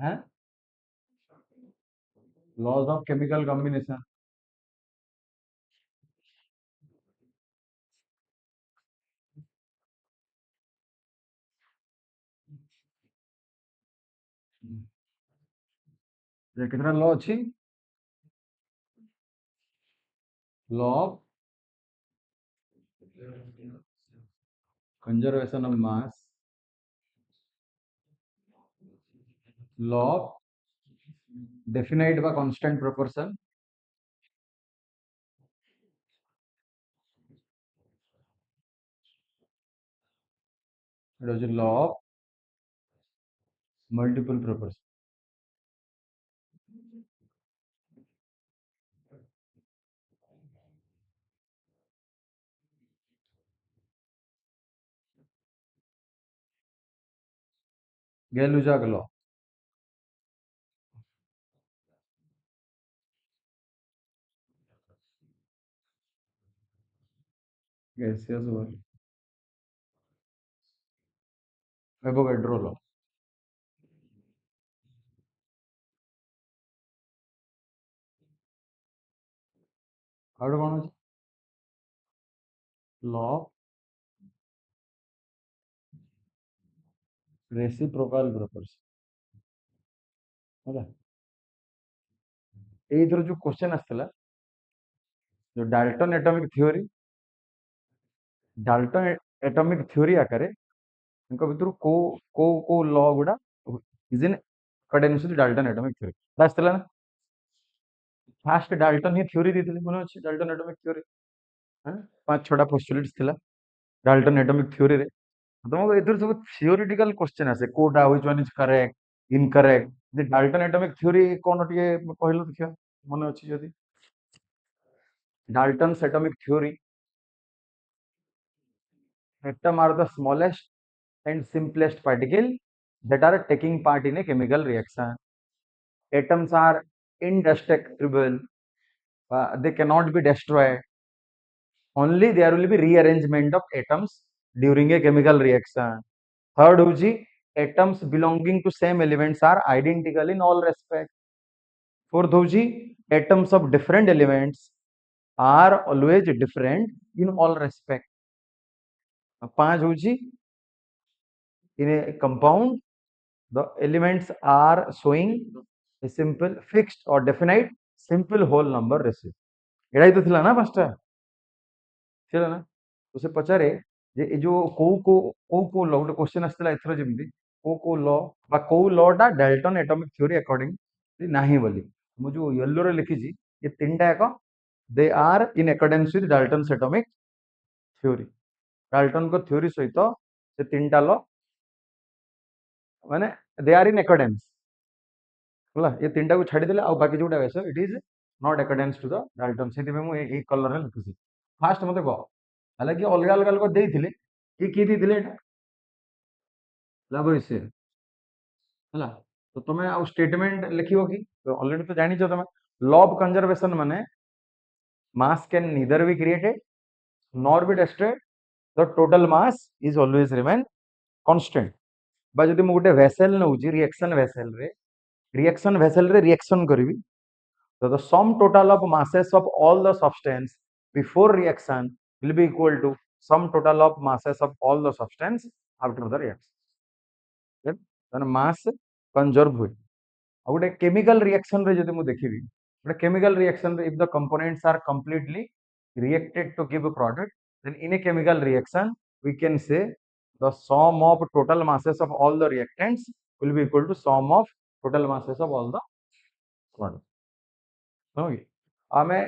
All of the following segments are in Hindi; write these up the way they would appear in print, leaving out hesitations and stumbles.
हैं लॉज ऑफ केमिकल कॉम्बिनेशन। ये कितना लॉ अच्छी law of conservation of mass, law of definite बा constant proportion, law of multiple proportion. Gay Lussac law. Gaseous volume, Avogadro law. ଆଉ ଗୋଟେ କଣ ଅଛି ଲॉ ऑफ रेसिप्रोकाल प्रोपोर्शन ହେଲା। ଏଇଥର ଯୋଉ क्वेश्चन ଆସିଥିଲା जो डाल्टन एटॉमिक थ्योरी आकारे इनका भितर को को लॉ गुडा is in according to Dalton atomic theory आसला ना। फास्ट डाल्टन ही थ्योरी देथिले मन अछि डाल्टन एटॉमिक थ्योरी। हां पांच छटा पोस्टुलेट्स थिला डाल्टन एटॉमिक थ्योरी रे। तुमको एथर सब थियोरेटिकल क्वेश्चन आसे कोडा which one is correct incorrect the Dalton atomic theory कोन टिके कहलो देखियो मन अछि जदी Dalton atomic theory atom are the smallest and simplest particle that are taking part in a chemical reaction. Atoms are indestructible, they cannot be destroyed. Only there will be rearrangement of atoms during a chemical reaction. Third, Uji, atoms belonging to same elements are identical in all respects. Fourth, Uji, atoms of different elements are always different in all respects. पांच Uji, in a compound the elements are showing a simple fixed or definite simple whole number ratio एड़ा ही तो थिला ना पांचटा थिला ना तो से पचारे जे ए जो को लॉ गोटे क्वेश्चन आस्थिला एथरो जेमति को लॉ बा को लॉ टा डाल्टन एटॉमिक थ्योरी अकॉर्डिंग नाही बोली मु जो येलो रे लिखी छी ये तीनटा एक they are in accordance with Dalton atomic theory Dalton को थ्योरी सहित से तीनटा लॉ माने दे आर इन अकॉर्डेंस होला ये तीनटा को छाडी देले आ बाकी जोटा आसे it is not accordance to the Dalton सेति में मु ए कलर रे लिखुसी फास्ट मते कह हालांकि अलग अलग लोग देथिले कि देथिले एटा लाभोइसे ହେଲା तो तुम आ स्टेटमेंट लिखियो कि तो ऑलरेडी तो जानि छ तुम लॉ ऑफ कंजर्वेशन माने मास can neither be created nor be destroyed the total mass is always remain constant बा जदि मु गोटे वेसल नउची रिएक्शन वेसल रे रिएक्शन करबी so the sum total of masses of all the substance before reaction will be equal to sum total of masses of all the substance after the reaction then mass conserve हुए ଆଉ ଗୋଟେ chemical reaction ରେ ଯଦି ମୁଁ ଦେଖିବି ଗୋଟେ chemical reaction ରେ if the components are completely reacted to give a product then in a chemical reaction we can say the sum of total masses of all the reactants will be equal to sum of total masses of all the products हो कि आमे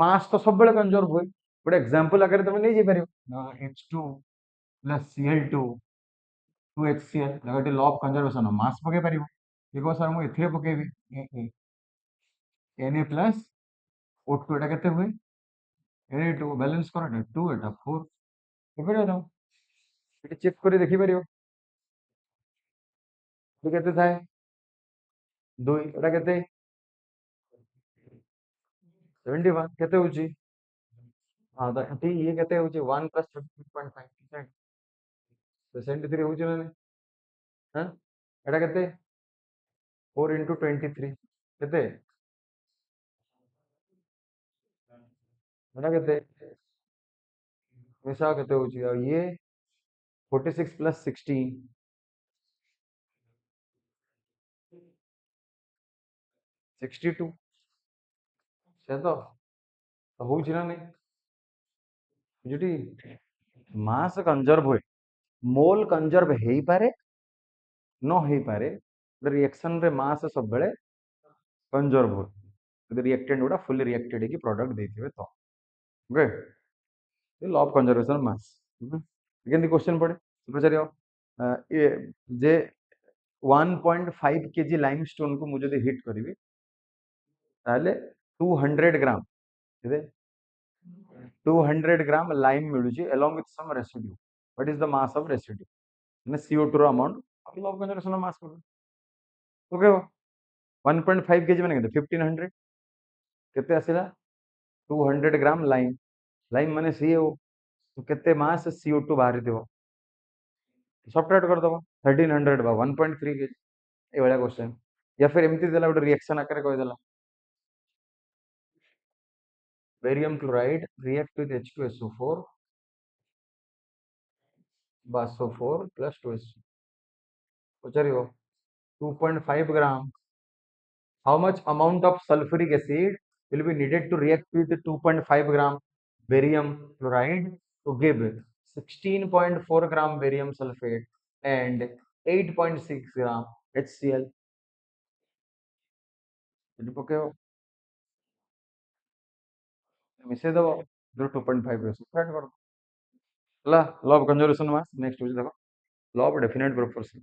मास तो सब बेले कंजर्व हुए बट एग्जांपल अगर तुम नहीं जे परियो H2 प्लस Cl2 2HCl लगटे लॉ ऑफ कंजर्वेशन मास पके परियो देखो सर मु एथिरे पकेबी Na प्लस O2 एटा केते हुए Na2 बैलेंस करो 2 एटा 4 एपरे दो एटा चेक करी देखि परियो तो केते थाए 2 एटा केते 71 केते होची हां तो एटी ये केते होची 1 प्लस 33.5% तो 73 होची ना हां एटा केते 4 into 23 କେତେ ଏଟା କେତେ ମିଶା କେତେ ହଉଛି ଆଉ ये 46 plus 16 62 ସେ ତ ହଉଛି ନା ନାଇଁ ବୁଝୁଟି ମାସ କନଜର୍ଭ ହୁଏ मोल कनजर्व ହେଇ ପାରେ ନ ହେଇ ପାରେ रिएक्शन रे मास सब बेले कनजर्व हो यदि रिएक्टेंट गुड़ा फुली रिएक्टेड की प्रोडक्ट देथिबे तो ओके ये लॉ ऑफ कंजर्वेशन मास केमती क्वेश्चन पड़े पचारियो ये जे 1.5 केजी लाइमस्टोन को मुझे हिट करी ताले 200 ग्राम केते 200 gram lime मिलुची along with some residue what is the mass of residue माने CO2 रो amount law of conservation mass कर ओके 1.5 केजी माने केते 1500 केते आसिला 200 ग्राम लाइम लाइम माने CO तो केते मास CO2 बाहरी देबो सब्ट्रैक्ट कर दबो 1300 बा 1.3 केजी ए वाला क्वेश्चन या फिर एमती देला गोटे रिएक्शन आकर कह देला barium chloride react with H2SO4 बासो4 प्लस 2SO पचारियो 2.5 gram how much amount of sulfuric acid will be needed to react with 2.5 gram barium chloride to give 16.4 gram barium sulfate and 8.6 gram HCl ଏଠି ପକେଇବ ମିଶେଇ ଦବ 2.5 ରେ ସବଟ୍ରାକ୍ଟ କର ହେଲା law of conservation mass next ହଉଛି ଦେଖ law of definite proportion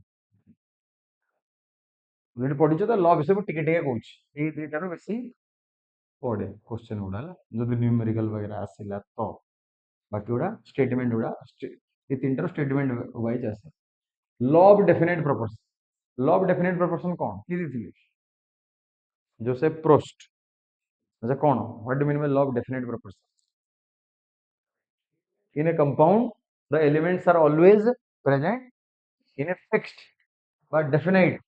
ଯଦି ପଢିଛ ତ law ବିଷୟରେ ଟିକେ ଟିକେ କହୁଛି ଏଇ ଦୁଇଟାରୁ ବେଶୀ ପଢେ क्वेश्चन गुड़ा ହେଲା ଯଦି ନ୍ୟୁମେରିକାଲ वगैरह ଆସିଲା ତ बाकी गुड़ा स्टेटमेंट गुड़ा ये तीनटार स्टेटमेंट वाइज आसे law of definite proportion law of definite proportion कौन की दी जोसेफ प्रोस्ट अच्छा कौन what do mean by law of definite proportion in a compound the elements are always present in a fixed but definite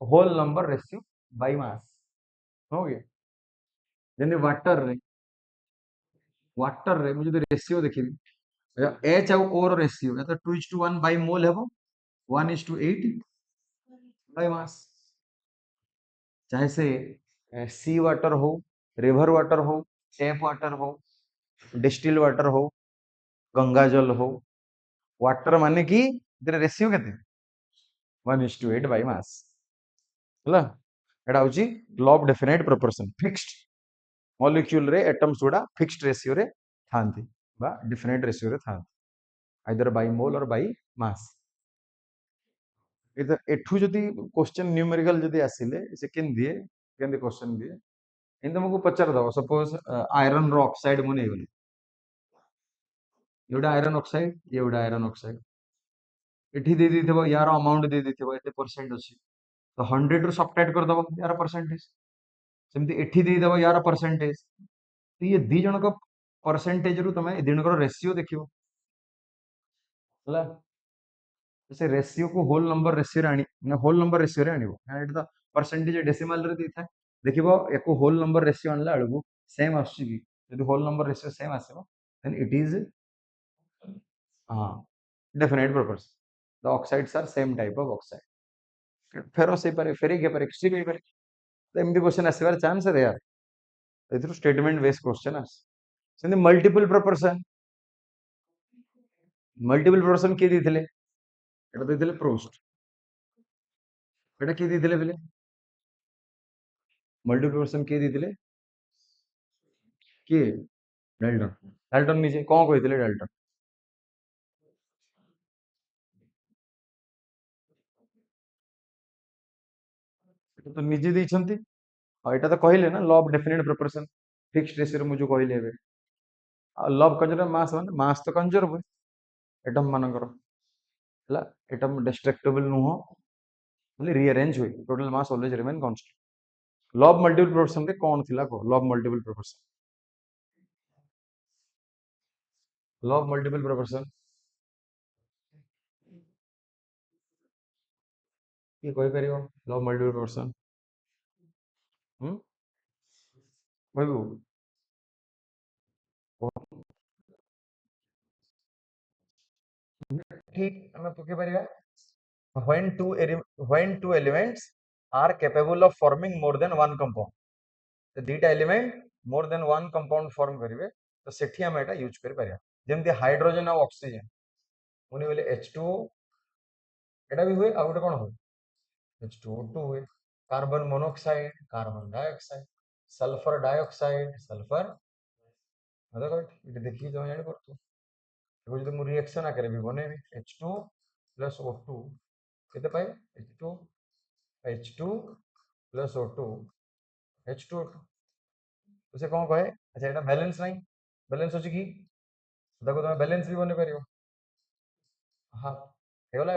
whole number ratio by mass हो गया जैसे वाटर रे मुझे रेशियो देखिबी एच आउ ओ रो रेशियो या तो 2:1 बाय मोल हेबो 1:8 बाय मास चाहे से सी वाटर हो रिवर वाटर हो टैप वाटर हो डिस्टिल वाटर हो गंगा जल हो वाटर माने कि रेशियो केते 1:8 बाय मास ହେଲା एटा होची law of definite proportion fixed molecule रे एटम्स गुडा फिक्स्ड रेशियो रे थांती बा डेफिनेट रेशियो रे थांती आइदर बाय मोल और बाय मास इधर एठू जदी क्वेश्चन न्यूमेरिकल जदी आसिले से केन दिए केन क्वेश्चन दिए इन तुमको पचार दो सपोज आयरन रो ऑक्साइड मुने गली एवडा आयरन ऑक्साइड एवडा आयरन ऑक्साइड एठी दे दिथबो यार अमाउंट दे दिथबो एते परसेंट अछि तो 100 रु सब्ट्रैक्ट कर दबो यार परसेंटेज सेमती एठी दे दबो यार परसेंटेज तो ये दी जन को परसेंटेज रु तमे दी जन को रेशियो देखियो हला से रेशियो को होल नंबर रेशियो रे आनी ना होल नंबर रेशियो रे आनिबो एटा तो परसेंटेज डेसिमल रे देथा देखिबो एको होल नंबर रेशियो आनला अलगु सेम आसी की यदि होल नंबर रेशियो सेम आसीबो देन इट इज हां definite proportion the oxides are same type of oxide फेरो से पारे फेरी के पारे किसी भी पारे तो एमदी क्वेश्चन आसीबार चांस है यार एथरो स्टेटमेंट बेस्ड क्वेश्चन आस सेंदी मल्टीपल प्रोपोर्शन के दिथिले एटा दिथिले प्रोस्ट एटा के दिथिले बेले मल्टीपल प्रोपोर्शन के दिथिले के डाल्टन डाल्टन निजे कोन कहिथिले डाल्टन एटा तो निजे दैछंती और एटा तो कहले ना law of definite proportion fixed ratio रे मुजो कहले हेबे लॉ ऑफ कंजर्व मास तो कंजर्व एटम मानकर हला एटम डिस्ट्रक्टेबल नुहो मतलब रीअरेंज हुए total mass always remain constant law of multiple proportion रे कौन थिला को law of multiple proportion law of multiple proportion କିଏ କହିପାରିବ ଲ ଅଫ୍ ମଲ୍ଟିପଲ୍ ପ୍ରୋପୋର୍ସନ୍? କହିବୁ? ठीक ଆମେ ପକେଇ ପାରିବା when two elements are capable of forming more than one compound, तो दीटा element more than one compound form करेंगे तो सेठी हम एटा यूज कर परिया जेमति हाइड्रोजन और ऑक्सीजन उनी बोले H2O एटा भी हुए आ गोटे कोन हो H2O2 हुए carbon monoxide carbon dioxide sulphur dioxide sulphur देखो ये देखि जो जानि परतु एगो जदि मु रिएक्शन आकर भी बनेबी H2 प्लस O2 केते पाए H2 प्लस O2 H2O2 तो से कौन कहे अच्छा एटा बैलेंस नहीं बैलेंस होची की देखो तुम बैलेंस भी बने पारियो हाँ हेगला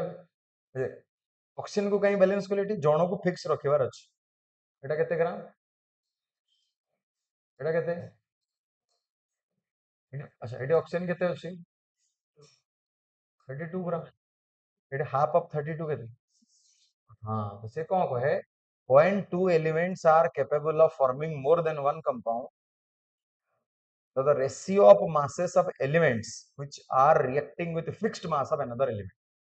ऑक्सीजन को कहीं बैलेंस कले जन को फिक्स रखिबार अछि एटा केते ग्राम एटा केते अच्छा एटी ऑक्सीजन केते अछि 32 ग्राम एटी हाफ ऑफ 32 केते हाँ तो से कौन कहे when two elements are capable of forming more than one compound, so the ratio of masses of elements which are reacting with fixed mass of another element.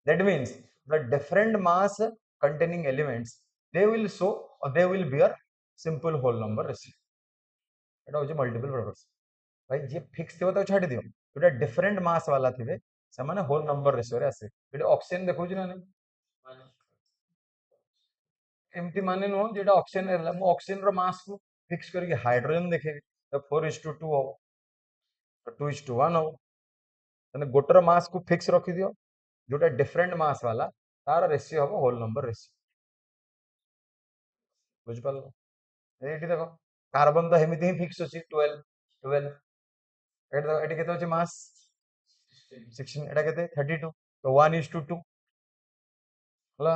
That means the different mass containing elements they will show or they will bear simple whole number ratio. এটা হচ্ছে multiple proportion. भाई जे फिक्स थिबो तो छाडी दियो जोटा डिफरेंट मास वाला थिबे से माने होल नंबर रेशियो रे आसे एटा ऑक्सीजन देखौछ ना नहीं एमती माने नो जेटा ऑक्सीजन रहला मु ऑक्सीजन रो मास को फिक्स करके हाइड्रोजन देखेबी तो 4:2 हो तो 2:1 हो तने गोटर मास को फिक्स रखि दियो जोटा डिफरेंट मास वाला तार रेशियो हो होल नंबर रेशियो बुझ पालो एठी देखो कार्बन तो हेमिति ही फिक्स अछि 12 12 एटी केते अछि मास 16 एटा केते 32 तो 1:2 हला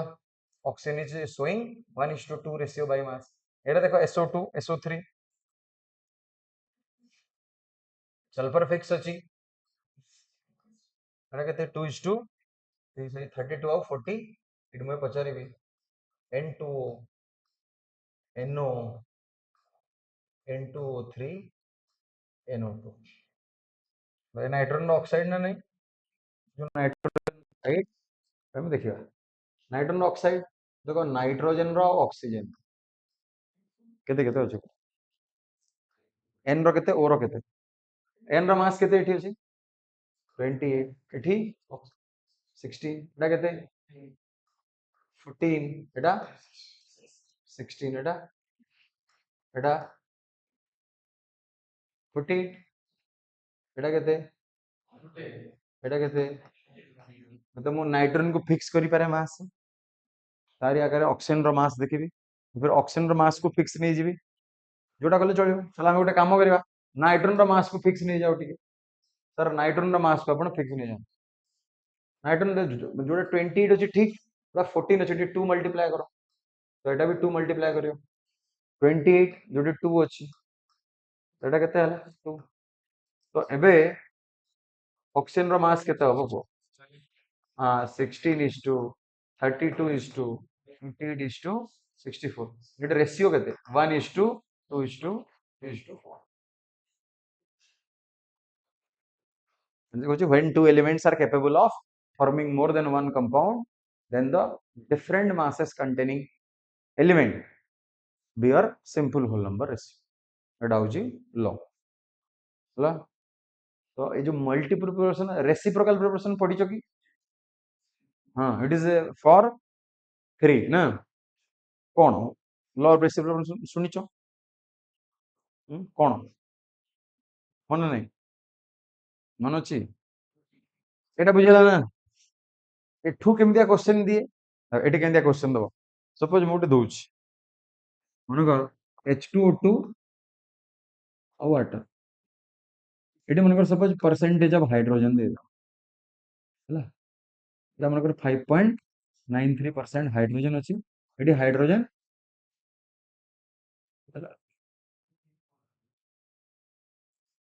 oxygen is showing 1:2 ratio by mass एटा देखो SO2 SO3 सल्फर फिक्स अछि एटा केते 2:2 32 ଆଉ 40 ଏଠି ମୁଁ ପଚାରିବି N2O NO N2O3 NO2 भाई नाइट्रोजन ऑक्साइड ना नहीं जो नाइट्रोजन ऑक्साइड हम देखिबा नाइट्रोजन ऑक्साइड देखो नाइट्रोजन रो ऑक्सीजन केते केते अछि N रो केते O रो केते N रो मास केते एठी अछि 28 एठी 16 एटा केते 14 एटा 16 एटा एटा 48 एटा केते एटा केते मतलब मु नाइट्रोजन को फिक्स करि पारे मास तारी आगे ऑक्सीजन रो मास देखिबी फिर ऑक्सीजन रो मास को फिक्स नहीं जीबी जोटा कले चलिबो चला हम गोटे काम करबा नाइट्रोजन रो मास को फिक्स नहीं जाओ ठीक सर नाइट्रोजन रो मास को अपन फिक्स नहीं जाओ नाइट्रोजन जोटा 28 अछि ठीक पूरा 14 अछि 2 मल्टीप्लाई करो तो एटा भी 2 मल्टीप्लाई करियो 28 जोटे 2 अछि एटा केते हला 2 तो एबे ऑक्सीजन रो मास केते हबो को हां 16 is to 32 is to 28 is to 64 Etah ratio केते 1 is to 2 is to 3 is to 4 when two elements are capable of forming more than one compound, then the different masses containing element bear simple whole number ratio. एटा होची law हला तो ये जो मल्टीपल प्रोपोर्शन रेसिप्रोकल प्रोपोर्शन पढ़िছো कि हां इट इज फॉर 3 ना कोन लॉ ऑफ रेसिप्रोकल सुनिছো कोन मन नहीं मन अछि एटा बुझला ना एठू केमितिया क्वेश्चन दिए एटी केमितिया क्वेश्चन दबो सपोज मु दउछ मन कर H2O2 और वाटर एटी मन कर सपोज परसेंटेज ऑफ हाइड्रोजन दे दो हला एटा मन कर 5.93% हाइड्रोजन अछि एटी हाइड्रोजन हला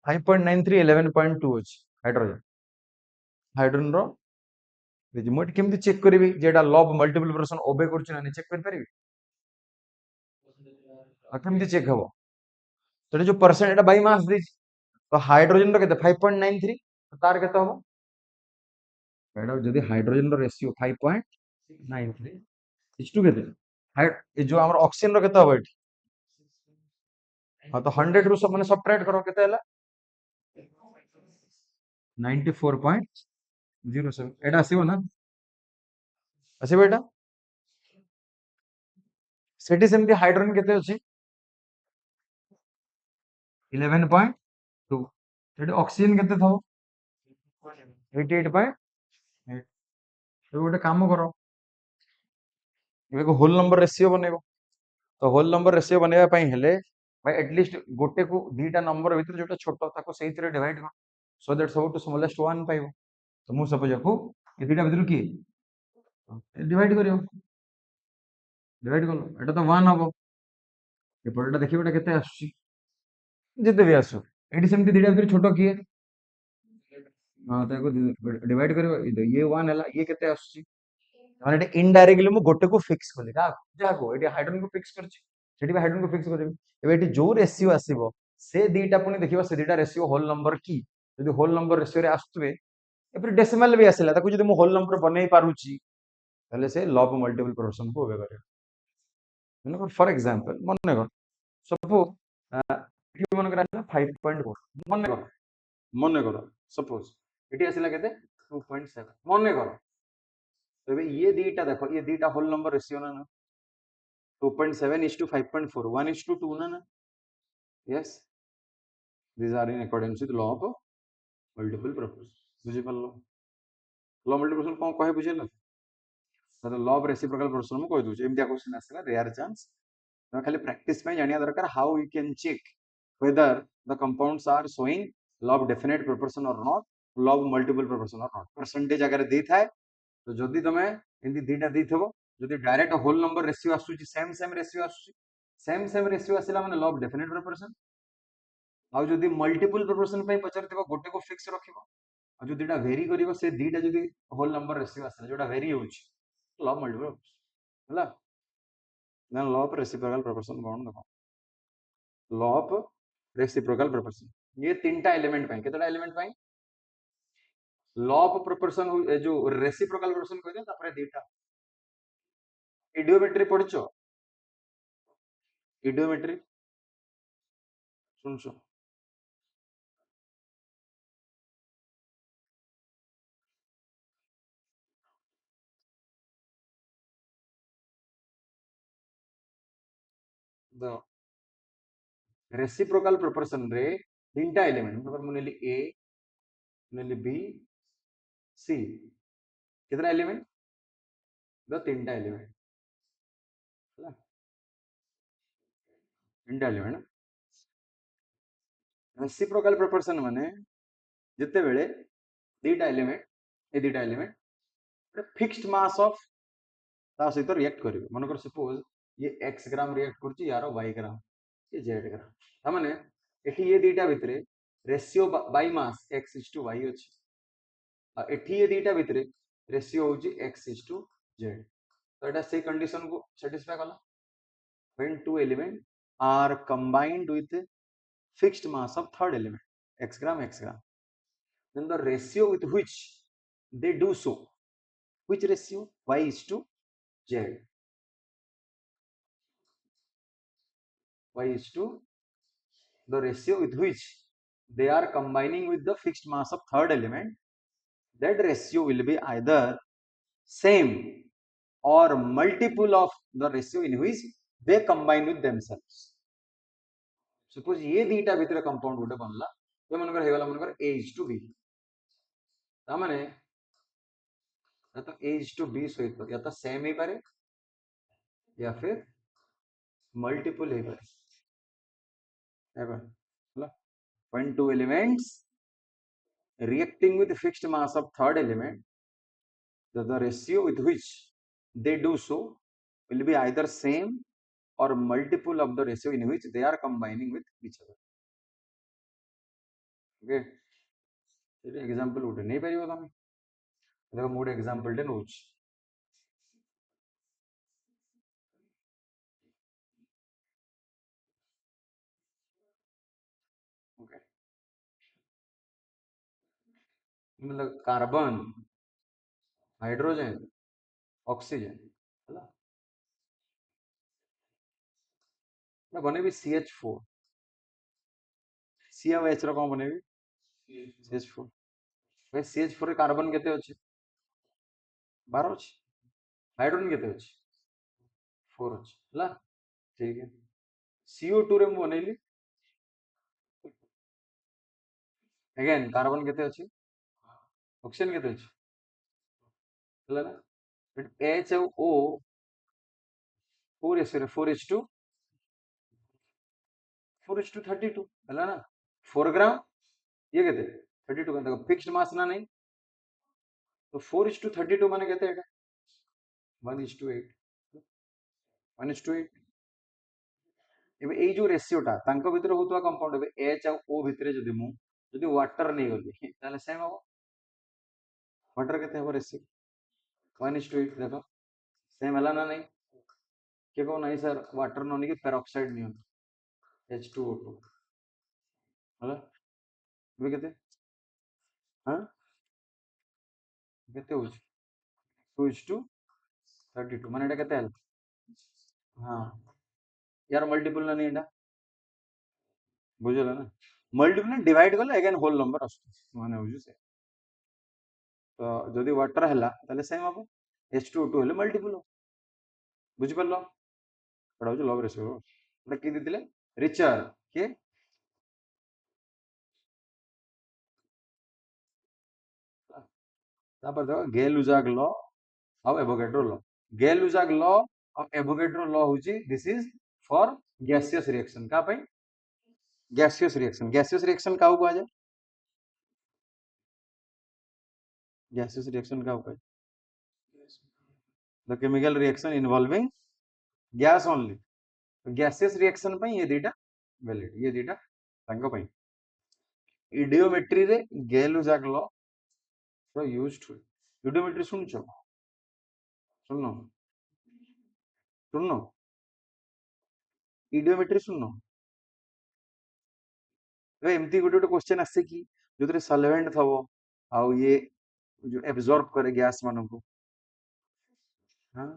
5.93 11.2 अछि हाइड्रोजन हाइड्रोजन रो मुझे केमती चेक करी जेटा लॉब मल्टीपल प्रोपोर्शन ओबे करछ ना चेक कर पारिबी केमती चेक हबो तो जो परसेंट एटा बाय मास दी तो हाइड्रोजन रो केते 5.93 तो तार केते हबो एटा जदी हाइड्रोजन रो रेशियो 5.93 H2 केते हाइड ए जो हमर ऑक्सीजन रो केते हबो एठी हां तो 100 रु सब माने सबट्रैक्ट करो केते हला 94.07 एटा आसीबो ना आसीबो एटा सेठी सेमती हाइड्रोजन केते अछि 11.2 सेठी ऑक्सीजन केते थबो 88.8 तो गोटे काम करो एबे होल नंबर रेशियो बनेबो तो होल नंबर रेशियो बनेबा पई हेले भाई एटलीस्ट गोटे को दीटा नंबर भीतर जोटा छोटो ताको सेहितरे डिवाइड कर सो दैट सब टू स्मॉलेस्ट वन पाइबो तो मु सपोज को ए दीटा भीतर की डिवाइड करियो डिवाइड कलो एटा तो 1 हबो एपटा देखिबो एटा केते आसुची जेते भी आसु एटी सेमती दीटा भीतर छोटो किए हां ताको डिवाइड करियो ये 1 हला ये केते आसुची माने एटा इनडायरेक्टली मु गोटे को फिक्स कली का जा को एटी हाइड्रोजन को फिक्स करछि सेठी भी हाइड्रोजन को फिक्स करबी एबे एटी जो रेशियो आसीबो से दीटा पुनी देखिबा से दीटा रेशियो होल नंबर की यदि होल नंबर रेशियो रे आस्तुबे एपर डेसिमल भी आसिला ताको यदि मु होल नंबर बनै पारुची ताले से लॉग मल्टीपल प्रोपोर्शन को ओबे करे मतलब फॉर एग्जांपल मन कर सपोज एटी मन कर 5.4 मन कर सपोज एटी आसिला केते 2.7 मन कर तो ये दीटा देखो ये दीटा होल नंबर रेशियो ना 2.7 is to 5.4 1 is to 2 ना yes these are in accordance with law of multiple proportion बुझी पल्लो लॉ मल्टीपल प्रोपोर्शन कोन कहे बुझेला तो लॉ ऑफ रेसिप्रोकल प्रोपोर्शन में कह दूचे एमतिया क्वेश्चन आसला रेयर चांस तो खाली प्रैक्टिस में जानिया दरकार how you can check whether the compounds are showing law of definite proportion or not law of multiple proportion or not percentage अगर दी थाए तो जदि तमे एंती दीटा दी थबो जदि डायरेक्ट होल नंबर रेशियो आसुची सेम रेशियो आसुची सेम रेशियो आसिला माने लॉ ऑफ डेफिनेट प्रोपोर्शन आ जदि मल्टीपल प्रोपोर्शन पे पचरतिबो गोटे को फिक्स रखिबो आ जो दीटा वेरी करिवो से दीटा जदि होल नंबर रेशियो आसिला जोटा वेरी होउची लॉ ऑफ मल्टीपल हला then law of reciprocal proportion कोन देखो लॉ ऑफ रेसिप्रोकल प्रोपोर्शन ये तीनटा एलिमेंट पाई केतटा एलिमेंट पाई लॉ ऑफ प्रोपोर्शन जो रेसिप्रोकल प्रोपोर्शन कहते तापरे दीटा इडियोमेट्री पढ़िचो इडियोमेट्री सुनछो द रेसिप्रोकल प्रोपोर्शन रे तीनटा एलिमेंट मतलब मुनेली ए मुनेली बी सी कितना एलिमेंट द तीनटा एलिमेंट हला तीनटा एलिमेंट रेसिप्रोकल प्रोपोर्शन माने जते बेले दीटा एलिमेंट ए दीटा एलिमेंट फिक्स्ड मास ऑफ ता सहित रिएक्ट करिवे मनकर सपोज ये x ग्राम रिएक्ट करछि यारो y ग्राम ये z ग्राम ता माने एठी ये दीटा भितरे ratio by mass x is to y अछि आ एठी ये दीटा भितरे रेशियो होछि x is to z तो एटा से कंडीशन को सैटिस्फाई कला when two elements are combined with fixed mass of third element x gram then the ratio with which they do so which ratio y is to z y is to the ratio with which they are combining with the fixed mass of third element that ratio will be either same or multiple of the ratio in which they combine with themselves suppose ये दीटा भितर कंपाउंड गोटे बनला तो मनकर हेगला मनकर a is to b ता माने या तो a is to b सहित या तो सेम ही पारे या फिर मल्टीपल ही पारे एबा हला when two elements reacting with fixed mass of third element the ratio with which they do so will be either same or multiple of the ratio in which they are combining with each other okay ये एग्जांपल उठे नहीं पारिबो तमे देखो मोड एग्जांपल टे नउच ओके मतलब कार्बन हाइड्रोजन ऑक्सीजन ହେଲା ना बनेबी CH4 सी और H रो कौन बनेबी CH4 भाई CH4 रे कार्बन केते अछि 12 अछि हाइड्रोजन केते अछि 4 अछि ହେଲା ठीक है CO2 रे मु बनेली अगेन कार्बन केते अछि ऑक्सीजन केते अछि ହେଲା ना H और O 4 4:2 32 ହେଲା ना 4 ग्राम ये केते 32 का देखो फिक्स्ड मास ना नहीं तो 4:32 माने केते एटा 1:8 1:8 एबे एई जो रेशियोटा तांको भितर होतवा कंपाउंड एबे H और O भितर जदि मु जदि वाटर नहीं गली ताले सेम हो वाटर केते हो रेशियो 1:8 देखो सेम हला ना नहीं के को नहीं सर वाटर नो नहीं पेरोक्साइड नहीं H2O2 हला एबे केते हां केते हो 2:32 माने एटा केते हल हां यार मल्टीपल ना नहीं एटा बुझला ना मल्टीपल डिवाइड करले अगेन होल नंबर आसु माने बुझु से तो जदि वाटर हला ताले सेम हबो H2O2 हले मल्टीपल हो बुझि परलो एटा हो लव रेशियो एटा की दितिले रिचर के तापर देखो गेल-लुजाक लॉ और एवोगैड्रो लॉ गेल-लुजाक लॉ और एवोगैड्रो लॉ होची this is for gaseous reaction का भाई गैसियस रिएक्शन का हुआ जाए गैसियस रिएक्शन का हुआ the chemical reaction involving gas only gaseous reaction पे ये दीटा वैलिड ये दीटा तांको पे इडियोमेट्री रे गेल-लुजाक लॉ रो यूज्ड हुए इडियोमेट्री सुनछो सुननो सुननो इडियोमेट्री सुननो ए एमती गोटे गोटे क्वेश्चन आसे कि जोतरे सॉल्वेंट थवो आ ये जो एब्जॉर्ब करे गैस मानन को हां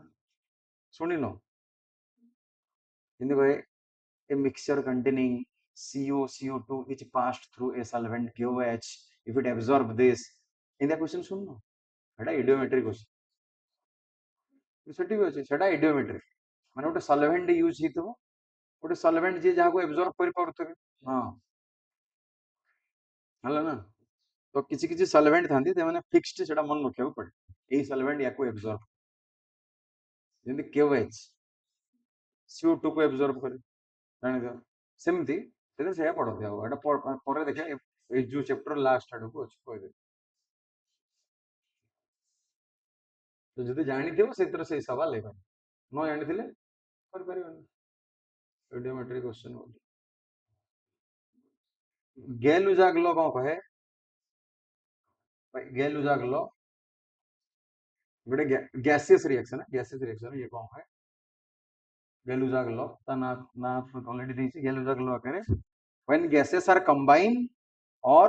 सुनी नो हिंदी भाई a mixture containing CO, CO2 which passed through a solvent KOH if it absorb this in the question सुननो Etah इडियोमेट्री question सेठी भी अछि सेटा इडियोमेट्री माने गोटे सॉल्वेंट यूज हितबो गोटे सॉल्वेंट जे जाको एब्जॉर्ब करि पड़तबे हां हला ना तो किछि किछि सॉल्वेंट थांती ते माने फिक्स्ड सेटा मन रखियो पड़े एई सॉल्वेंट याको एब्जॉर्ब जेंति KOH CO2 को एब्जॉर्ब करे जानि दो सेमति सेते सेया पड़ते आ एटा परे देखा ए जो चैप्टर लास्ट आडू को अछि कोइ दे तो जदि जानि देबो सेतर से सवाल लेबा न जानि थिले कर परिबो इडियोमेट्री क्वेश्चन गेल-लुजाक लॉ को कहे भाई गेल-लुजाक लॉ गोटे गैसियस रिएक्शन है गैसियस रिएक्शन ये कौन है गेल-लुजाक लॉ ता ना ऑलरेडी दी गेल-लुजाक लॉ करे व्हेन गैसेस आर कंबाइंड और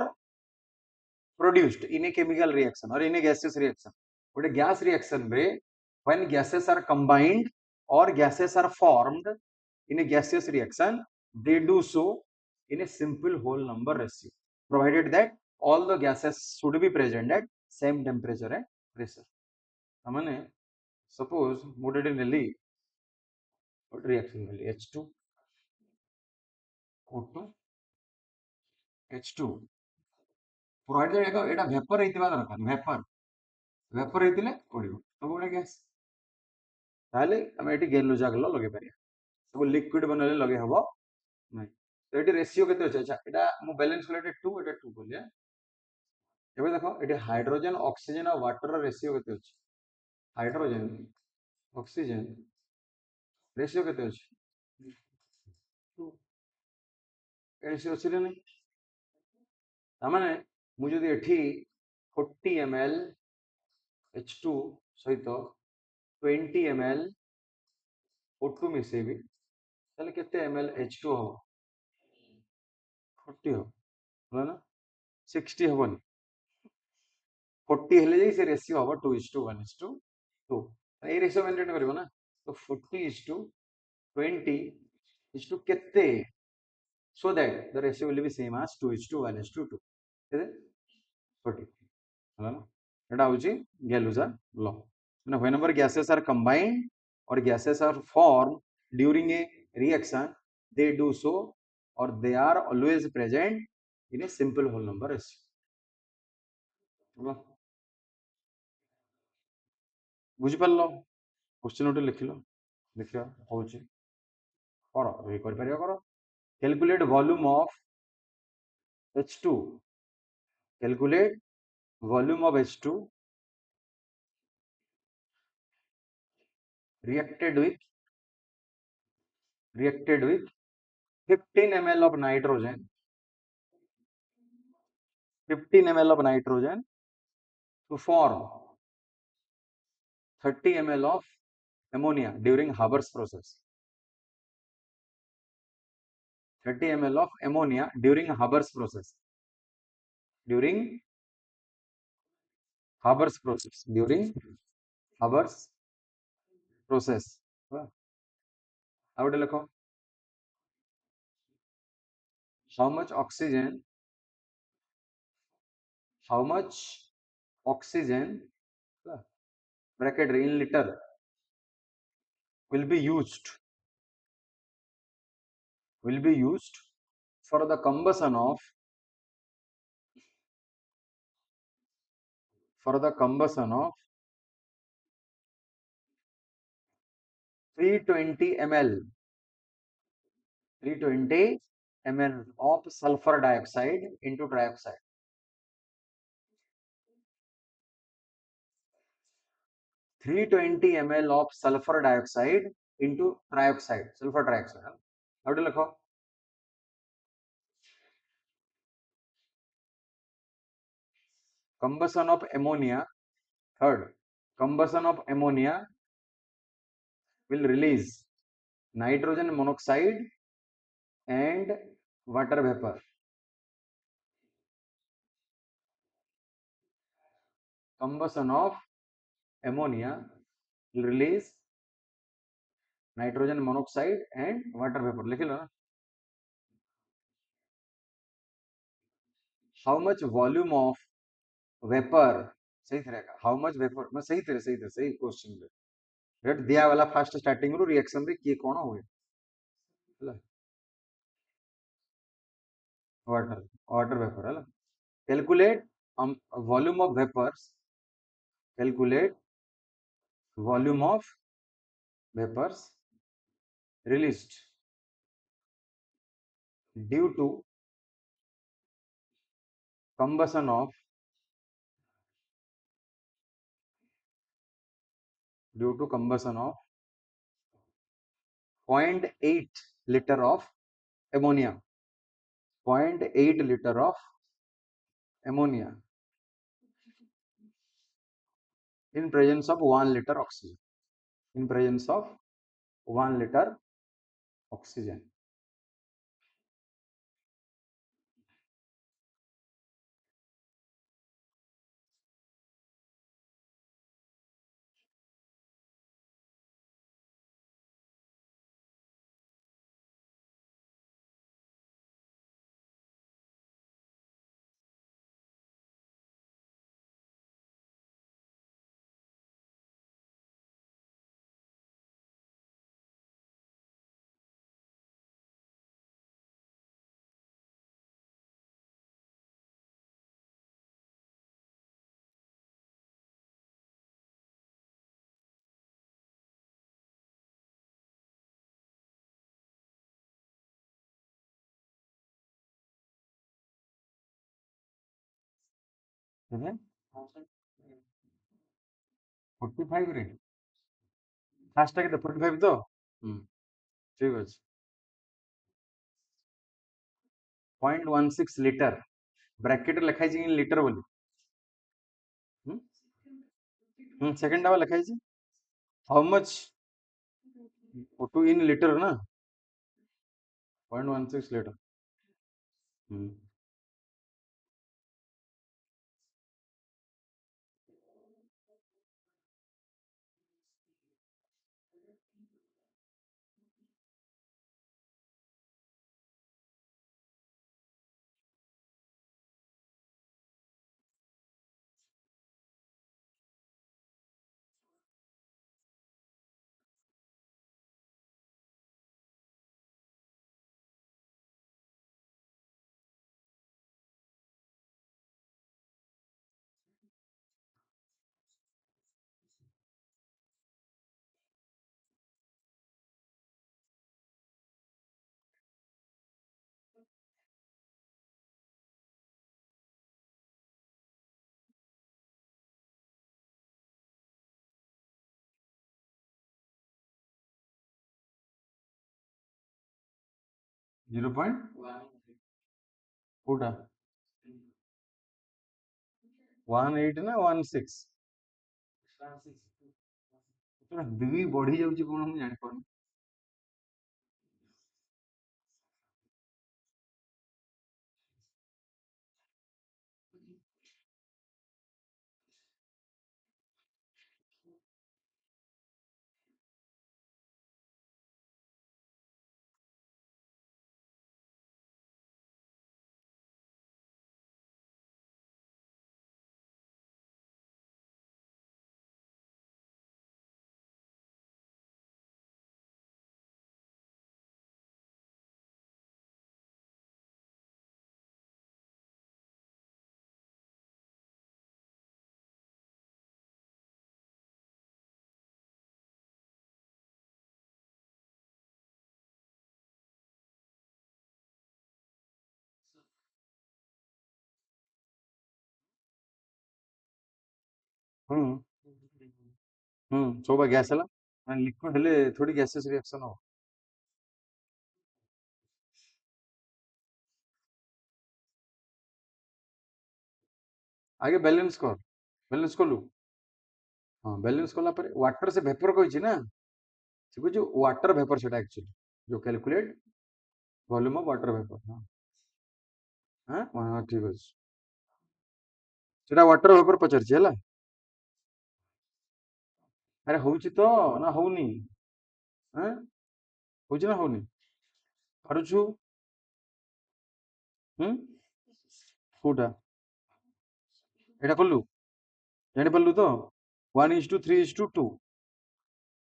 produced in a chemical reaction or in a gaseous reaction गोटे गैस रिएक्शन रे when gases are combined or gases are formed in a gaseous reaction they do so in a simple whole number ratio provided that all the gases should be present at same temperature and pressure हमने suppose मोटे नेली रिएक्शन नेली H2 O2 H2 provided एटा वेपर हेतिबा दरकार वेपर हेतिले पडिबो तो गोटे गैस ताले हम एटी गेल-लुजाक लॉ लगे परिया सब लिक्विड बनले लगे हबो नहीं तो एटी रेशियो केते अछि अच्छा एटा मु बैलेंस करले 2 एटा 2 बोलिया एबे देखो एटी हाइड्रोजन ऑक्सीजन और वाटर रेशियो केते अछि हाइड्रोजन ऑक्सीजन रेशियो केते अछि 2 रेशियो अछि रे नहीं त माने मु जदी एठी 40 ml H2 सहित 20 ml O2 मिसेबी ताले केते ml H2 हो 40 हो ना 60 हबनी 40 हेले जाई से रेशियो हबो 2:1:2 ए रेशियो मेंटेन करबो ना तो 40:20 केते so that the ratio will be same as 2:1:2 is it 40 hello eta hoji Galuzan law now whenever gases are combined or gases are formed during a reaction they do so or they are always present in a simple whole number ratio hello बुझी पारलो क्वेश्चन उठे लिखिलो देखियो होची करो ये कर परिया करो calculate volume of H2 calculate volume of H2 reacted with 15 ml of nitrogen 15 ml of nitrogen to form 30 ml of ammonia during Haber's process 30 ml of ammonia during Haber's process during Haber's process during Haber's process out लिखो how much oxygen bracket in liter will be used for the combustion of 320 ml 320 ml of sulfur dioxide into trioxide 320 ml of sulfur dioxide into trioxide sulfur trioxide how to लिखो combustion of ammonia third combustion of ammonia will release nitrogen monoxide and water vapor combustion of ammonia will release nitrogen monoxide and water vapor लिख लो ना how much volume of vapor सही रहेगा how much vapor मैं सही क्वेश्चन पे रेट दिया वाला फास्ट स्टार्टिंग रो रिएक्शन रे की कोन होय हला वाटर वेपर हला calculate volume of vapors calculate volume of vapors released due to combustion of 0.8 liter of ammonia 0.8 liter of ammonia in presence of 1 liter oxygen in presence of 1 liter oxygen है 45 रे फास्ट के 45 तो ठीक अछि 0.16 लिटर ब्रैकेट लिखाई इन लिटर बोली सेकंड डाबा लिखा है how much to in litre ना 0.16 लीटर 0 पॉइंट कोटा 18 ना 16 दुई बढ़ी जाऊँ कौन मुझे जानी पारूँ ସବୁ ଗ୍ୟାସ୍ ହେଲା ମାନେ ଲିକ୍ୱିଡ ହେଲେ ଥୋଡି ଗ୍ୟାसेस रिएक्शन हो आगे बैलेंस कलु हाँ बैलेंस कला पर वाटर से वेपर कहिछि ना से कुछ वाटर वेपर सेटा एक्चुअली जो calculate volume of water vapour हाँ हाँ ठीक अछि सेटा वाटर वेपर पचरछि हला अरे होउछि तो ना होउनी हां होउछि ना होउनी पारुछु कोटा एटा कलु जानि पल्लु तो 1:3:2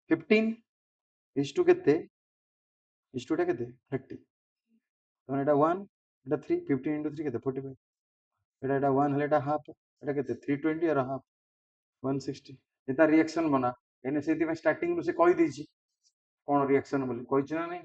15 is to केते is to टा केते 30 तो एटा 1 एटा 3 15 into 3 केते 45 एटा 1 हले एटा हाफ एटा केते 320 और हाफ 160 एटा रिएक्शन बना एने सेति में स्टार्टिंग से कहि दैछि कोन रिएक्शन बोली कहिछि ना नहीं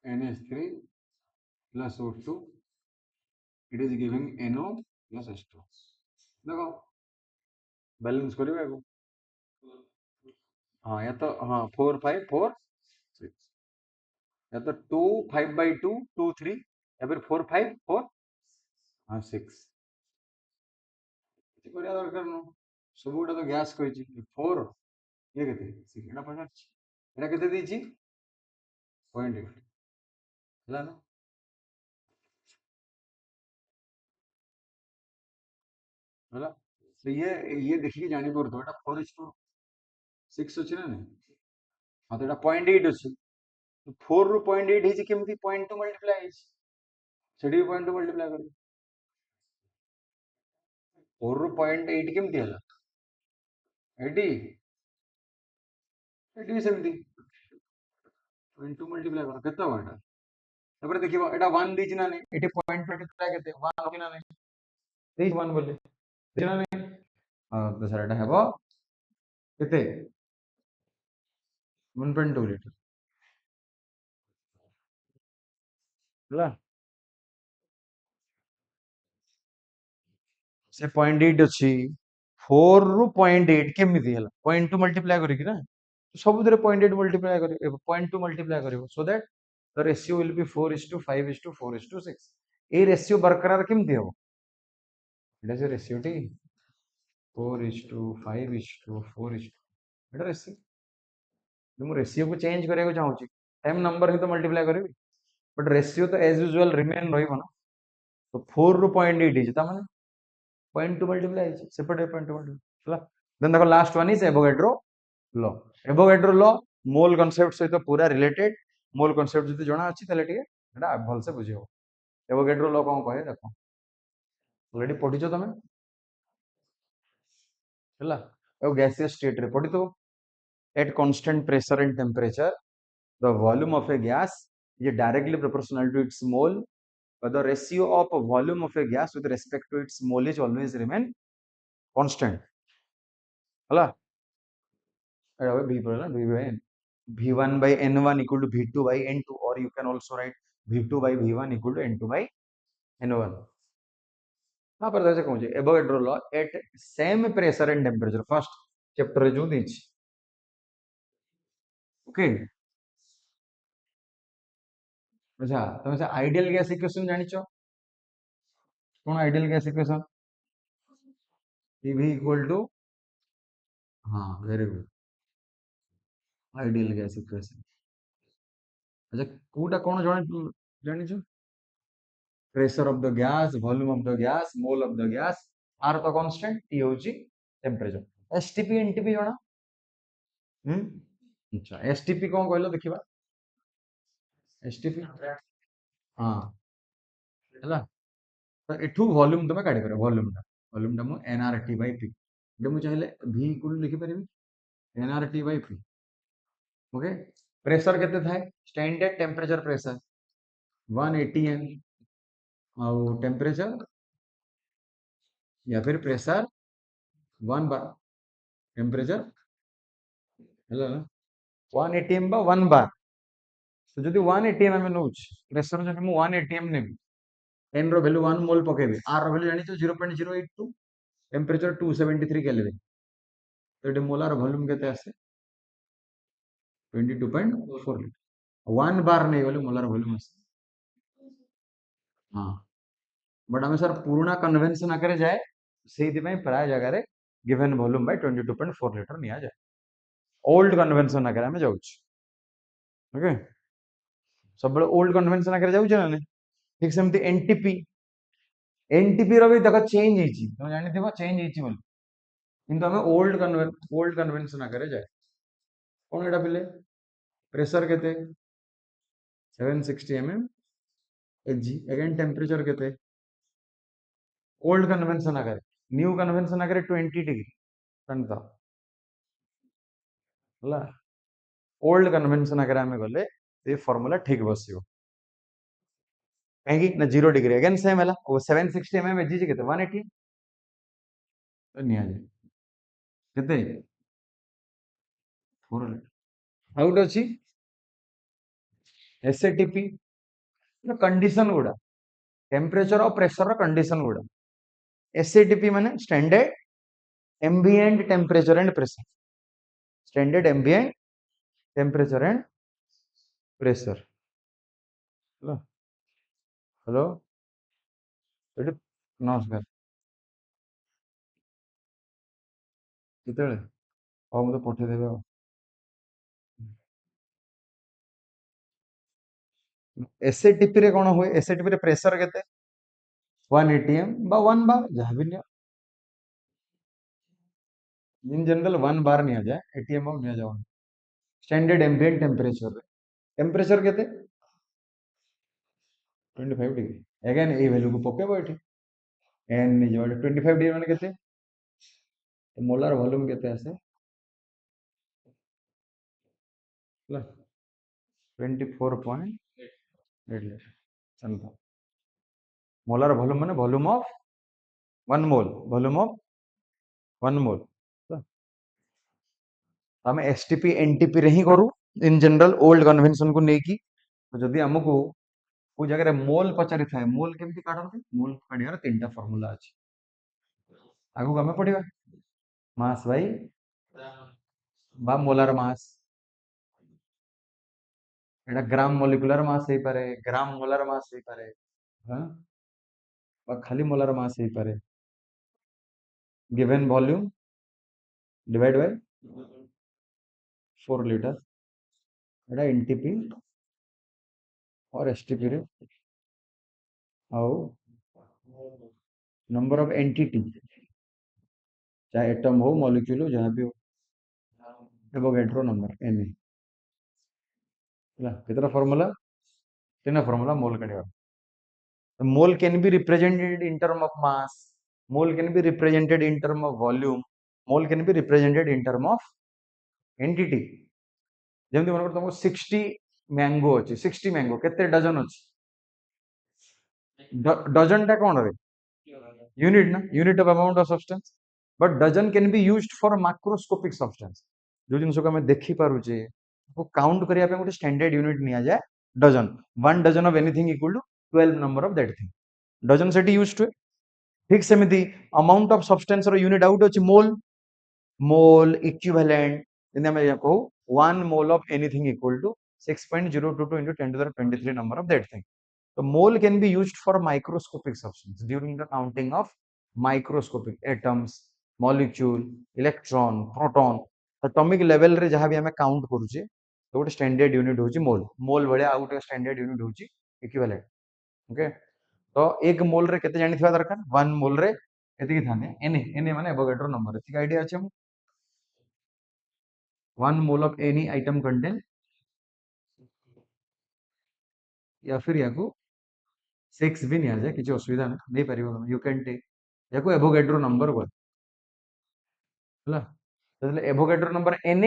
NH3 plus O2 it is giving NO plus H2 देखो बैलेंस करिवे को हाँ या तो हाँ 4 5 4 6 या तो 2 5 by 2 2 3 या फिर 4 5 4 हाँ 6 କରିବା ଦରକାର ନୁହଁ ସବୁ ଗୁଡ଼ା ତ ଗ୍ୟାସ୍ କହିଛି 4 ये କେତେ ଏଟା ପଚାରୁଛି ଏଟା କେତେ ଦେଇଛି 0.8 ହେଲା ନା ହେଲା तो ये देखिए जानी पड़तो एटा 4:6 ଅଛି ନା नहीं हाँ तो एटा 0.8 ଅଛି 4 ରୁ 0.8 ହେଇଛି କେମିତି 0.2 ମଲ୍ଟିପ୍ଲାଏ ହେଇଛି ସେଠି ବି 0.2 ମଲ୍ଟିପ୍ଲାଏ କରିବି 4 ରୁ 0.8 କେମିତି ହେଲା ଏଠି ଏଠି ବି ସେମିତି 0.2 ମଲ୍ଟିପ୍ଲାଏ କର କେତେ ହବ ଏଟା ତାପରେ ଦେଖିବ ଏଟା 1 ଦେଇଛି ନା ନାହିଁ ଏଠି 0.25 କେତେ 1 ଅଛି ନା ନାହିଁ ଦେଇଛି 1 ବୋଲି ଦେଇଛି ନା ନାହିଁ ତ ସାର୍ ଏଟା ହେବ केते 1.2 लिटर ହେଲା से 0.8 ଅଛି 4 ରୁ 0.8 କେମିତି ହେଲା 0.2 ମଲ୍ଟିପ୍ଲାଏ କରିକି ନା ସବୁଥିରେ 0.8 ମଲ୍ଟିପ୍ଲାଏ କରିବ 0.2 ମଲ୍ଟିପ୍ଲାଏ କରିବ so that the ratio will be 4:5:4:6 ଏଇ ରେସିଓ ବରକରାର କେମିତି ହବ ଏଟା ଯେ ରେସିଓଟି 4:5:4 ଏଟା ରେସିଓ ମୁଁ ରେସିଓକୁ ଚେଞ୍ଜ କରିବାକୁ ଚାହୁଁଛି टाइम नंबर ହିଁ ତ ମଲ୍ଟିପ୍ଲାଏ କରିବି बट रेशियो तो एज यूजुअल रिमेन रहिबो ना तो 4 ରୁ 0.8 ହେଇଛି ତା ମାନେ 0.2 मल्टीप्लाई ହେଇଛି ସେପଟେ 0.2 मल्टीप्लाई ହେଲା ଦେନ୍ ଦେଖ last one is Avogadro law Avogadro law mole concept सहित पूरा रिलेटेड मोल कांसेप्ट जति जणा अछि तले टिके एटा भल से बुझियो एवोगाड्रो लॉ कोन कहे देखो ऑलरेडी पढिছো तमे ହେଲା ଆଉ गैसियस स्टेट रे पढि तो at constant pressure and temperature the volume of a gas is directly proportional to its mole but the ratio of volume of a gas with respect to its mole is always remain constant ହେଲା एटा v पड़ला v by n v1 by n1 equal to v2 by n2 or you can also write v2 by v1 equal to n2 by n1 हाँ पर जैसे कहूँ Avogadro law at same pressure and temperature first chapter जो देछि ओके अच्छा तमे से आइडियल गैस इक्वेशन जानिचो कौन ideal gas equation PV equal to हाँ very good ideal gas equation अच्छा कोटा कौन जाने जानिचो pressure of the gas volume of the gas mole of the gas R तो कांस्टेंट टी होची टेम्परेचर एसटीपी एनटीपी जाना अच्छा एसटीपी कौन कहलो देखिबा एसटीपी हाँ ହେଲା ତ ଏଠୁ ଭଲ୍ୟୁମ୍ ତମେ କାଢିପାରିବ ଭଲ୍ୟୁମ୍ ଟା ମୁଁ nRT by p ଯେ ମୁଁ ଚାହିଁଲେ v ଇକ୍ୱାଲ୍ लिखिପାରିବି nRT by p okay pressure केते थाए स्टैंडर्ड टेम्परेचर प्रेशर 180 m ଆଉ टेम्परेचर या फिर प्रेशर 1 बार टेम्परेचर ହେଲା ନା 180 m बा 1 बार तो जदि 180 m ଆମେ ନଉଛୁ प्रेशर ଯଦି ମୁଁ 180 m ନେବି n ର वैल्यू 1 मोल पकेबी r ର वैल्यू जानिଛ 0.082 टेम्परेचर 273 केल्विन तो एटे मोलार वॉल्यूम केते आसे 22.4 लिटर 1 बार नहीं गले मोलार वॉल्यूम आसे हाँ बट आम सर पुराना कन्वेंशन आकार जाए से प्राय जगह गिवन वॉल्यूम बाय 22.4 लिटर निया जाए ओल्ड कन्वेंशन आकार आम जाऊँ ओके सब ओल्ड कन्वेंशन आकार जाऊँ ना नहीं ठीक सेमती एनटीपी एनटीपी रो भी देखो चेंज होती तुम जानी थी चेंज होती बोली किंतु हमें ओल्ड कन्वेंशन आकार जाए कौन एटा पिले प्रेशर केते 760 mm एजी अगेन टेम्परेचर केते ओल्ड कन्वेंशन आकार न्यू कन्वेंशन आकार 20 डिग्री जानता होला ओल्ड कन्वेंशन आकार आमे गले ये फार्मूला ठीक बसियो कहीं ना 0 डिग्री अगेन सेम है वो 760 mm एजी केते 180 तो निया जाए केते 4 आउट अछि एसएटीपी कंडीशन गुडा टेम्परेचर और प्रेशर कंडीशन गुडा एसएटीपी माने standard ambient temperature and pressure standard ambient temperature and pressure hello hello नमस्कार केतेବେଳେ ହଉ ମୁଁ ତ ପଠେଇଦେବି ଆଉ एसएटीपी रे कोन होय एसएटीपी रे प्रेशर केते 180 m बा 1 बार जहां भी नियो इन जनरल 1 बार निया जाए 80 m निया जाओ स्टैंडर्ड एम्बिएंट टेम्परेचर रे टेम्परेचर केते 25 डिग्री अगेन ए वैल्यू को पकेबो एठी एन नि जो 25 डिग्री माने केते तो मोलार वॉल्यूम केते आसे ହେଲା 24.8 लिटर चलता मोलार वॉल्यूम माने volume of 1 mole volume of 1 मोल आम एसटीपी एनटीपी रे ही करू इन जनरल ओल्ड कन्वेंशन को नेकी तो जदि हमको को जगह मोल पचारि थाए मोल केमती काढंती मोल काढियार तीनटा फार्मूला अछि आगु हमें पढ़िबा मास बाई बा मोलार मास एटा ग्राम मॉलिक्यूलर मास हे पारे ग्राम मोलार मास हे पारे हां बा खाली मोलार मास हे पारे given volume divide by 4 litre Etah NTP और एसटीपी रे आउ नंबर ऑफ एंटिटी चाहे एटम हो मॉलिक्यूल हो जहां भी हो एवोगैड्रो नंबर एन है कितना फार्मूला तीन फार्मूला मोल का mole can be represented in term of mass mole can be represented in term of volume mole can be represented in term of entity ଯେମିତି ମନେ କର ତମକୁ 60 ମ୍ୟାଙ୍ଗୋ ଅଛି 60 ମ୍ୟାଙ୍ଗୋ କେତେ ଡଜନ ଅଛି ଡଜନ ଟା କଣ ରେ यूनिट ना unit of amount of substance but dozen can be used for macroscopic substance जो जिनस को हमें देखि पारुचे को काउंट करिया पे गोटे स्टैंडर्ड यूनिट निया जाए dozen 1 dozen of anything equal to 12 number of that thing dozen सेटी यूज्ड टू ठीक सेमिति अमाउंट ऑफ सब्सटेंस रो यूनिट आउट अछि मोल मोल इक्विवेलेंट इन हम कहू 1 mole of anything equal to 6.022 into 10 to the 23 number of that thing. So mole can be used for microscopic substance during the counting of microscopic atoms, molecule, electron, proton. Atomic level रे जहाँ भी हमें count करूचे तो ଗୋଟେ standard unit होची mole. Mole भलिया आउट standard unit होची equivalent. Okay? तो एक मोल रे केते जानि थिबा दरकार 1 मोल रे एतिकी थाने एन माने एवोगैड्रो नंबर एतिकी आइडिया अछि हम 1 mole of any atom contain या फिर याकू 6 भी निया जाए किसी असुविधा नहीं पारिबो यू कैन टेक याकू एवोगैड्रो नंबर बोल हला तले एवोगैड्रो नंबर एन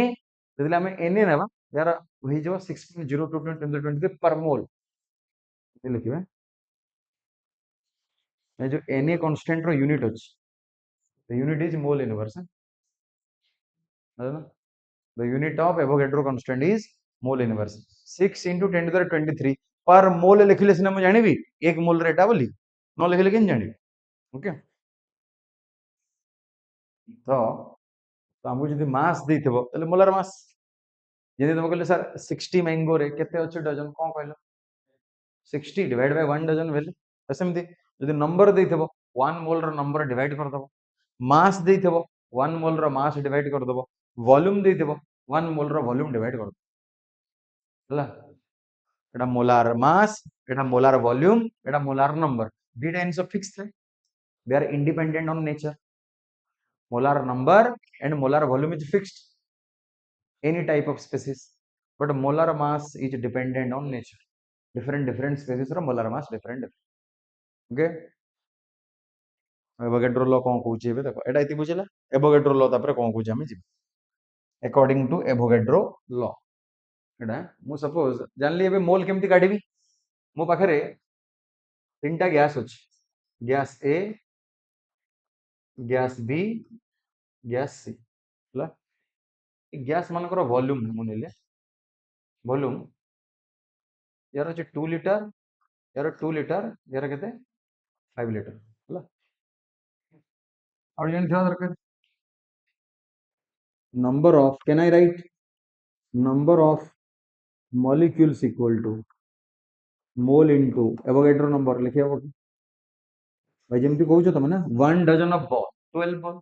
तले हमें एन नेबा यार होई जो 6.022 10 to 23 पर मोल लिखिबा ए जो एन कांस्टेंट रो यूनिट अछि the unit is mole inverse है ना the unit of Avogadro constant is mole inverse 6 into 10 to the 23 पर मोल लिखले सिना मु जानिबी एक मोल रेटा बोली न लिखले केन जानिबी ओके तो हमको जदी मास देथिबो तले मोलर मास जदी तुम कहले सर 60 मैंगो रे केते अछि डजन कोन कहलो 60 डिवाइड बाय 1 डजन भेले सेमती जदी नंबर देथिबो 1 मोल रो नंबर डिवाइड कर दबो मास देथिबो 1 मोल रो मास डिवाइड कर दबो वॉल्यूम देथिबो 1 मोल रो वॉल्यूम डिवाइड कर दबो हला एटा मोलार मास एटा मोलार वॉल्यूम एटा मोलार नंबर दीटा इनस फिक्स थे they are independent on nature molar number and molar volume is fixed any type of species but molar mass is dependent on nature different species ro molar mass different okay Avogadro law कोन कहूची बे देखो एटा इति बुझिला एवोगैड्रो लॉ तापर कोन कहूची हमें जी अकॉर्डिंग टू एवोगैड्रो लॉ एटा मु सपोज जानली एबे मोल केमती काढिबी मो पाखरे तीनटा गैस अछि गैस ए गैस बी गैस सी हला गैस मानकर वॉल्यूम मु नेले वॉल्यूम यार अछि 2 लीटर यार 2 लीटर यार केते 5 लीटर हला और जानि थिया दरकार number of can I write number of molecules equal to mole into Avogadro number लिखे हो भाई जेमती कहूछ तमे ना 1 dozen of ball 12 ball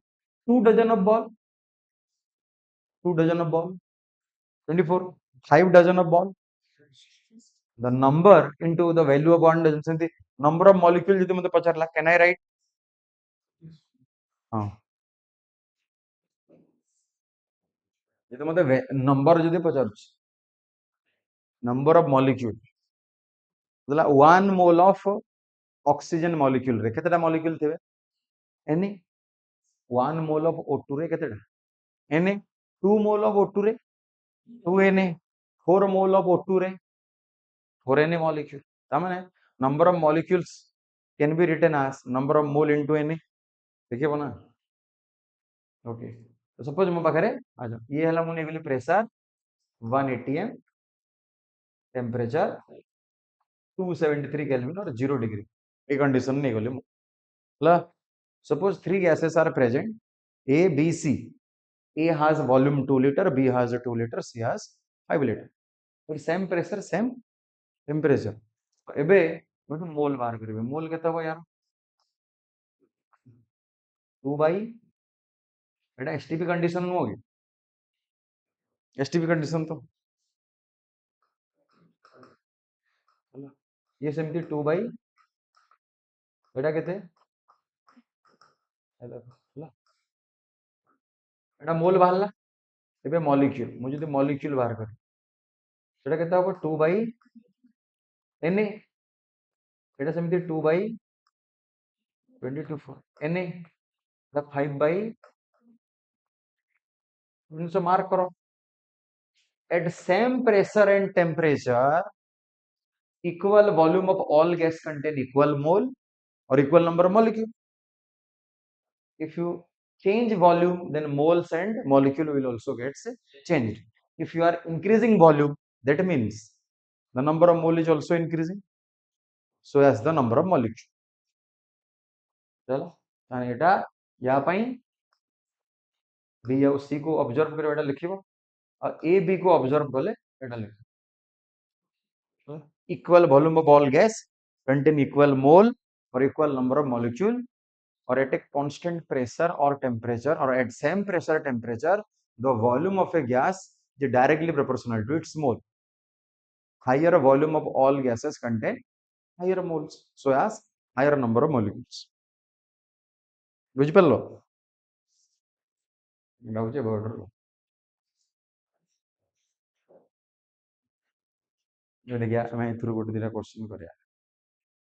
2 dozen of ball 2 dozen of ball 24 5 dozen of ball the number into the value of 1 dozen सेमती number of molecule जदि मते पचारला can I write हां जदि मते नंबर जदि पचारुछ number of molecule मतलब 1 mole of oxygen molecule रे केतेटा molecule थिबे any 1 mole of O2 रे केतेटा Na 2 mole of O2 रे 2 Na 4 mole of O2 रे 4 Na molecule तामाने number of molecules can be written as number of mole into Na देखिए बना ओके तो सपोज मो पाखे आ जाओ ये है मुझे नहीं प्रेशर 180 एम टेम्परेचर 273 केल्विन और 0 डिग्री ये कंडीशन नहीं गली मतलब suppose three gases are present A, B, C. A has volume 2 liter, B has 2 liter, C has 5 liter. और same pressure, same temperature. एबे मैं मोल बाहर करिवे मोल केते हो यार 2 बाई एटा एसटीपी कंडीशन नु होगी एसटीपी कंडीशन तो ହେଲା ये सेमती 2 बाई एटा केते ହେଲା ହେଲା एटा मोल बाहरला एबे मॉलिक्यूल मु जदी मॉलिक्यूल बाहर करी सेटा केते हो 2 बाई Na एटा सेमती 2 बाई 22 Na एटा 5 बाई इनसे मार्क करो at same pressure and temperature equal volume of all gas contain equal mole or equal number of molecule. If you change volume then moles and molecule will also get changed. If you are increasing volume that means the number of mole is also increasing so as the number of molecule. चलो ताने एटा या पई बी और सी को ऑब्जर्व करो एटा लिखिबो और ए बी को ऑब्जर्व कले एटा लिखो equal volume of all gas contain equal mole or equal number of molecule or at a constant pressure or temperature or at same pressure temperature the volume of a gas is directly proportional to its mole. Higher volume of all gases contain higher moles so as higher number of molecules. ବୁଝିପାରିଲ ଏଟା ହଉଛି ବର୍ଡର ଦେଖିଆ ଆମେ ଏଥିରୁ ଗୋଟେ ଦିଟା କ୍ୱେଶ୍ଚିନ୍ କରିବା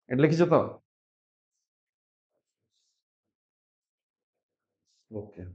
ଏଟା ଲେଖିଛ ତ ଓକେ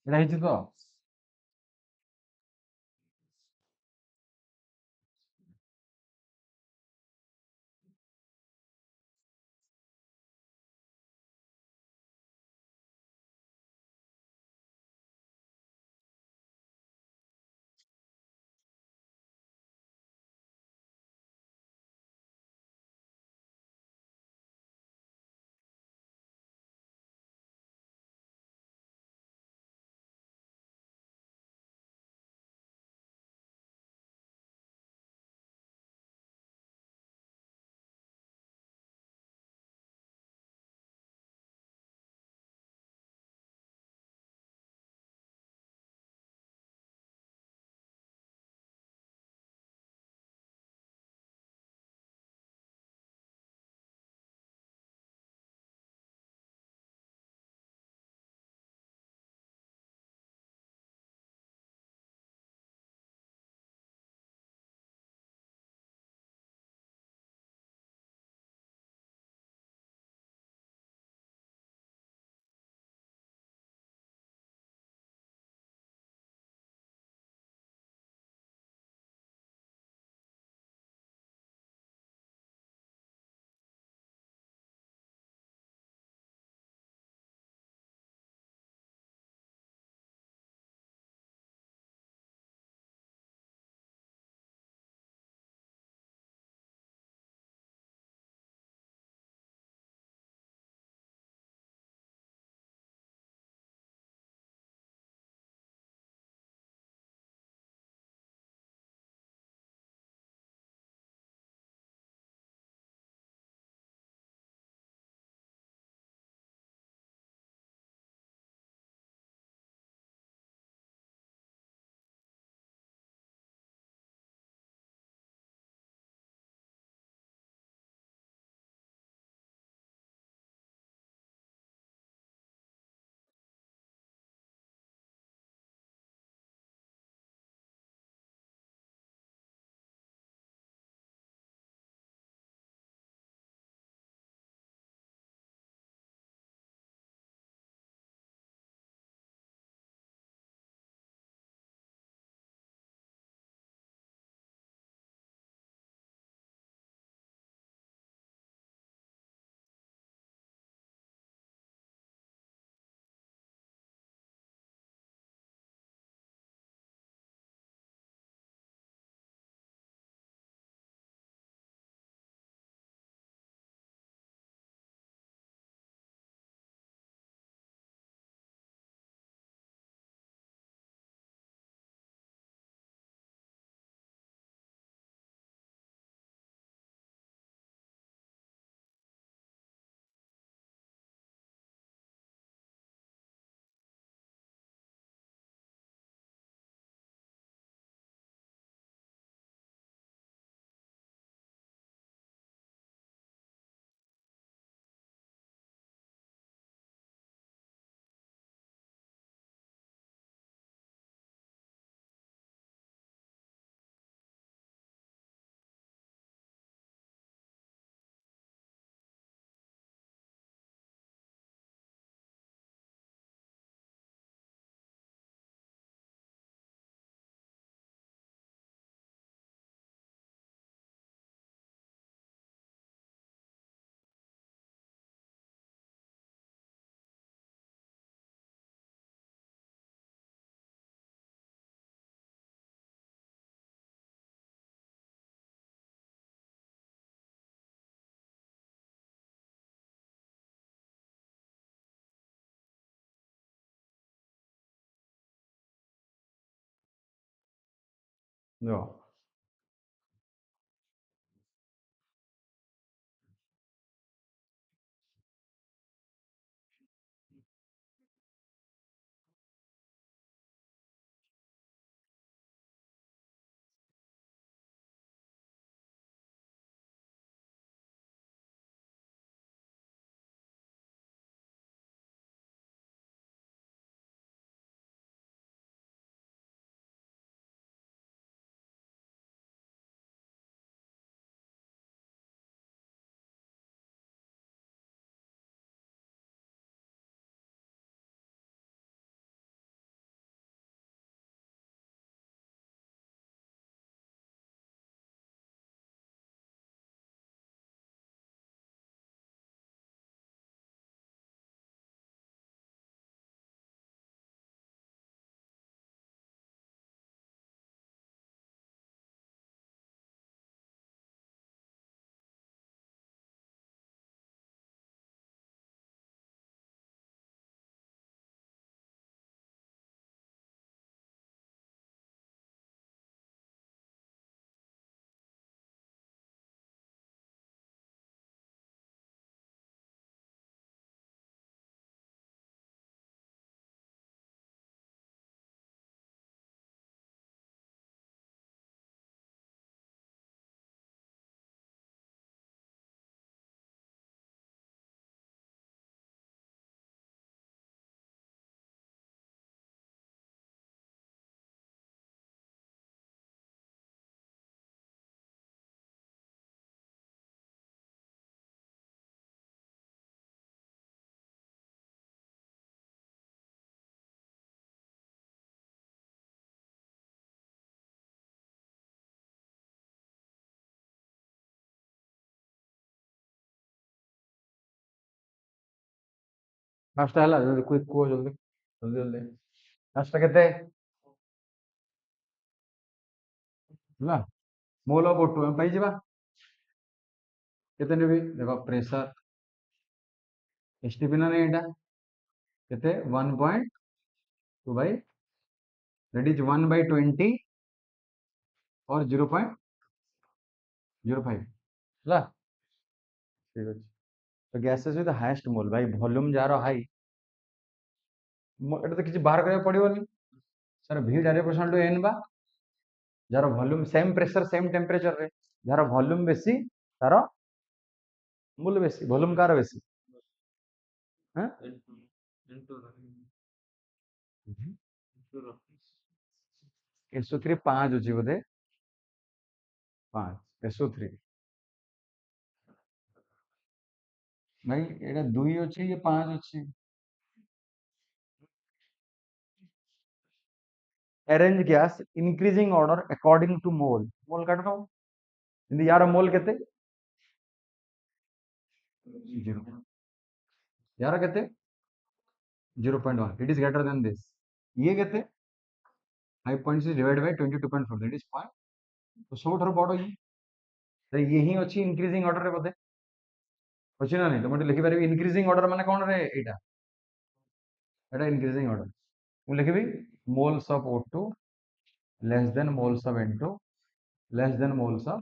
এটা হয়েছে তো? Ja. फास्ट है जल्दी क्विक को जल्दी जल्दी जल्दी फास्ट केते ହେଲା मोल ऑफ O2 हम पाई जिबा केते नेबी देखो प्रेशर एसटीपी ना नहीं एटा केते 1.2 बाई दैट इज 1/20 और 0.05 ହେଲା ठीक अछि तो गैसेस विथ हाईएस्ट मोल भाई वॉल्यूम जार हाई एटा तो किछि बाहर करे पड़िबोनी sir v direct to n बा जार volume same pressure same temperature रे जार वॉल्यूम बेसी तार मोल बेसी वॉल्यूम कार बेसी हां SO3 5 अछि बोधे 5 SO3 भाई एटा 2 अछि ये 5 अछि arrange gas increasing order according to mole काट दो इंदी यार मोल केते 0 यार केते 0.1 it is greater than this ये केते 5.6 divided by 22.4 that is 5 तो सब थर बड़ ये तो ये ही अछि इंक्रीजिंग ऑर्डर रे बोधे अछि ना नहीं तो मते लिखि पारबी इंक्रीजिंग ऑर्डर माने कोन रे एटा एटा इंक्रीजिंग ऑर्डर मु लिखिबी moles of O2 less than moles of N2 less than moles of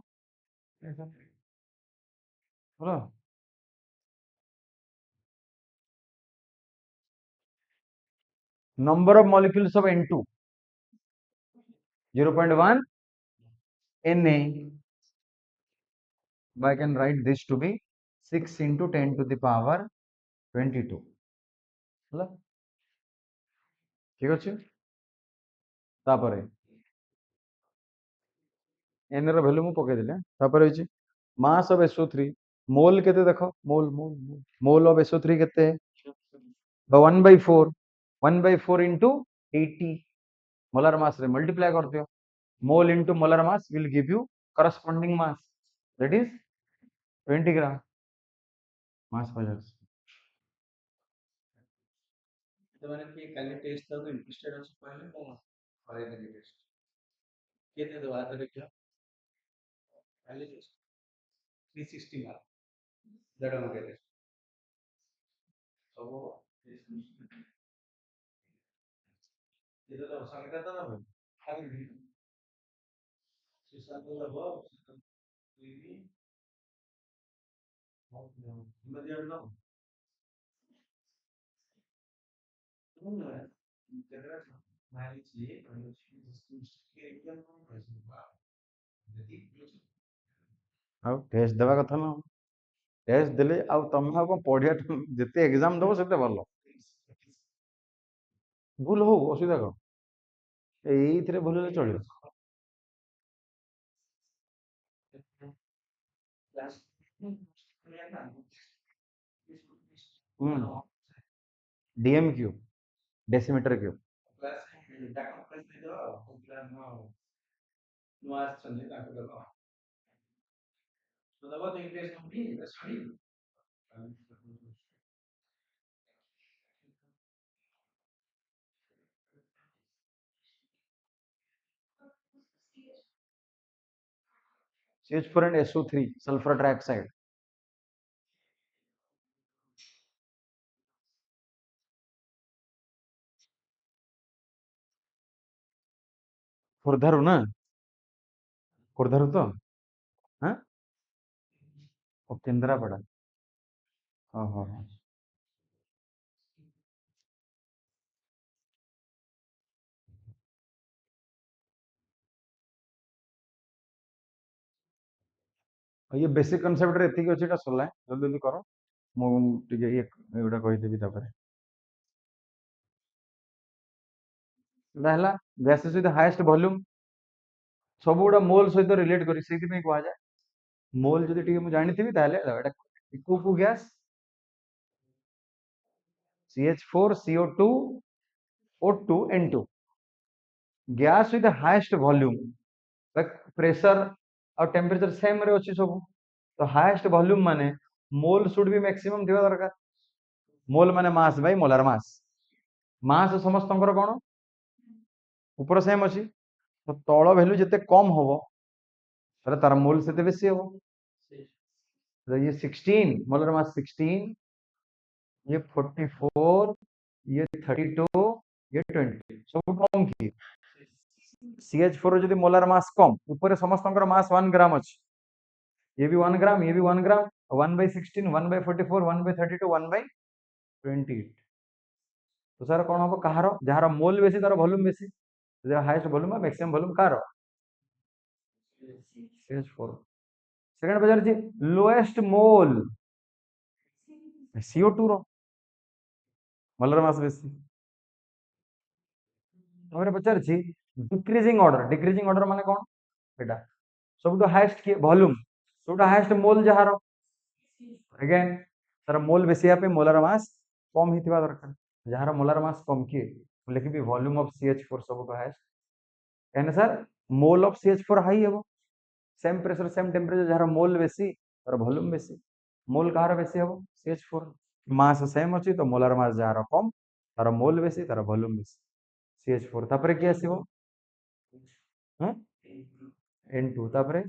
बोलो number of molecules of N2 0.1 Na I can write this to be 6 into 10 to the power 22 ହେଲା ठीक अछि तापरे n ର ଭ୍ୟାଲୁ ମୁଁ ପକେଇ ଦେଲେ ତାପରେ ହେଇଛି mass of SO3 मोल केते देखो मोल मोल मोल ऑफ SO3 केते 1/4 1/4 into 80 molar mass रे मल्टीप्लाई कर दियो मोल into molar mass will give you corresponding mass that is 20 gram mass measures तो मैंने कि काली टेस्ट तो इंटरेस्टेड ଅଛି କହିଲେ ମୁଁ କରେଇ ଦେବି ଟେଷ୍ଟ କେତେ ଦବା ତ ଦେଖିବା କାଲି ଟେଷ୍ଟ 360 ମାର୍କ ଦେଢ଼ ଘଣ୍ଟା ଟେଷ୍ଟ ସବୁ ଏଟା ତ ସଂଖ୍ୟା ତ ନା ଖାଲି ସିସାନ ତ ହବ ଦୁଇ ମରିଯାଣ ନା କେତେଟା ମାରିଛି ଆଉ ଟେଷ୍ଟ ଦେବା କଥା ନା ଟେଷ୍ଟ ଦେଲେ ଆଉ ତମେ ଆଉ କଣ ପଢିଆ ଯେତେ ଏକ୍ସାମ ଦବ ସେତେ ଭଲ ଭୁଲ ହଉ ଅସୁବିଧା କଣ ଏଇଥିରେ ଭୁଲ ହେଲେ ଚଳିବ DM cube decimetre cube CH4 and SO3 sulfur trioxide ଖୋର୍ଦ୍ଧାରୁ ନା ଖୋର୍ଦ୍ଧାରୁ ତ ହାଁ ଓ କେନ୍ଦ୍ରାପଡ଼ା ଓହୋ ये बेसिक कॉन्सेप्ट रे एतिकी अछि एटा सला जल्दी जल्दी करो मु टिके एगुडा कहि देबी तापर एटा हला गैसेस विथ हाईएस्ट वॉल्यूम सब गुडा मोल सहित रिलेट करी सेति में कहा जाय मोल जदि टिके मु जानिथिबी ताले एटा इको gas CH4 CO2 O2 N2 gas with highest volume pressure और टेम्परेचर सेम रे अछि सब तो हाईएस्ट वॉल्यूम माने मोल शुड बी मैक्सिमम थिबा दरकार मोल माने मास बाय मोलार मास समस्तଙ୍କର कौन ऊपर सेम अच्छी तो तल भैल्यू जिते कम हम तार मोल से बेसी हम ये 16 मोलर मास 16 ये 44 ये 32 ये 20 सब कम की CH4 जदि मोलार मास कम ऊपर समस्त मास 1 ग्राम अच्छी ये भी 1 ग्राम ये भी 1 ग्राम 1/16 1/44 1/32 1/28 तो सर कौन हम कहार जार मोल बेसी तार वॉल्यूम बेसी हाईएस्ट वॉल्यूम मैक्सिमम वॉल्यूम कार CH4 सेकंड पचार लोएस्ट मोल CO2 रो मोलर मास बेसी पचार डिक्रीजिंग ऑर्डर माने कौन बेटा सब हाईएस्ट किए वॉल्यूम सब हाईएस्ट मोल जार अगेन तार मोल बेसी मोलर मास कम ही दरकार जार मोलर मास कम किए लिखी वॉल्यूम ऑफ CH4 सब हाईएस्ट कहने sir mole of CH4 high हे सेम प्रेशर सेम टेम्परेचर जार मोल बेसी तार वॉल्यूम बेसी मोल कहार बेसी हे CH4 मास सेम अच्छी तो मोलर मास जार कम तार मोल बेसी तार वॉल्यूम बेसी CH4 तापर किए आसीबो N2 तापर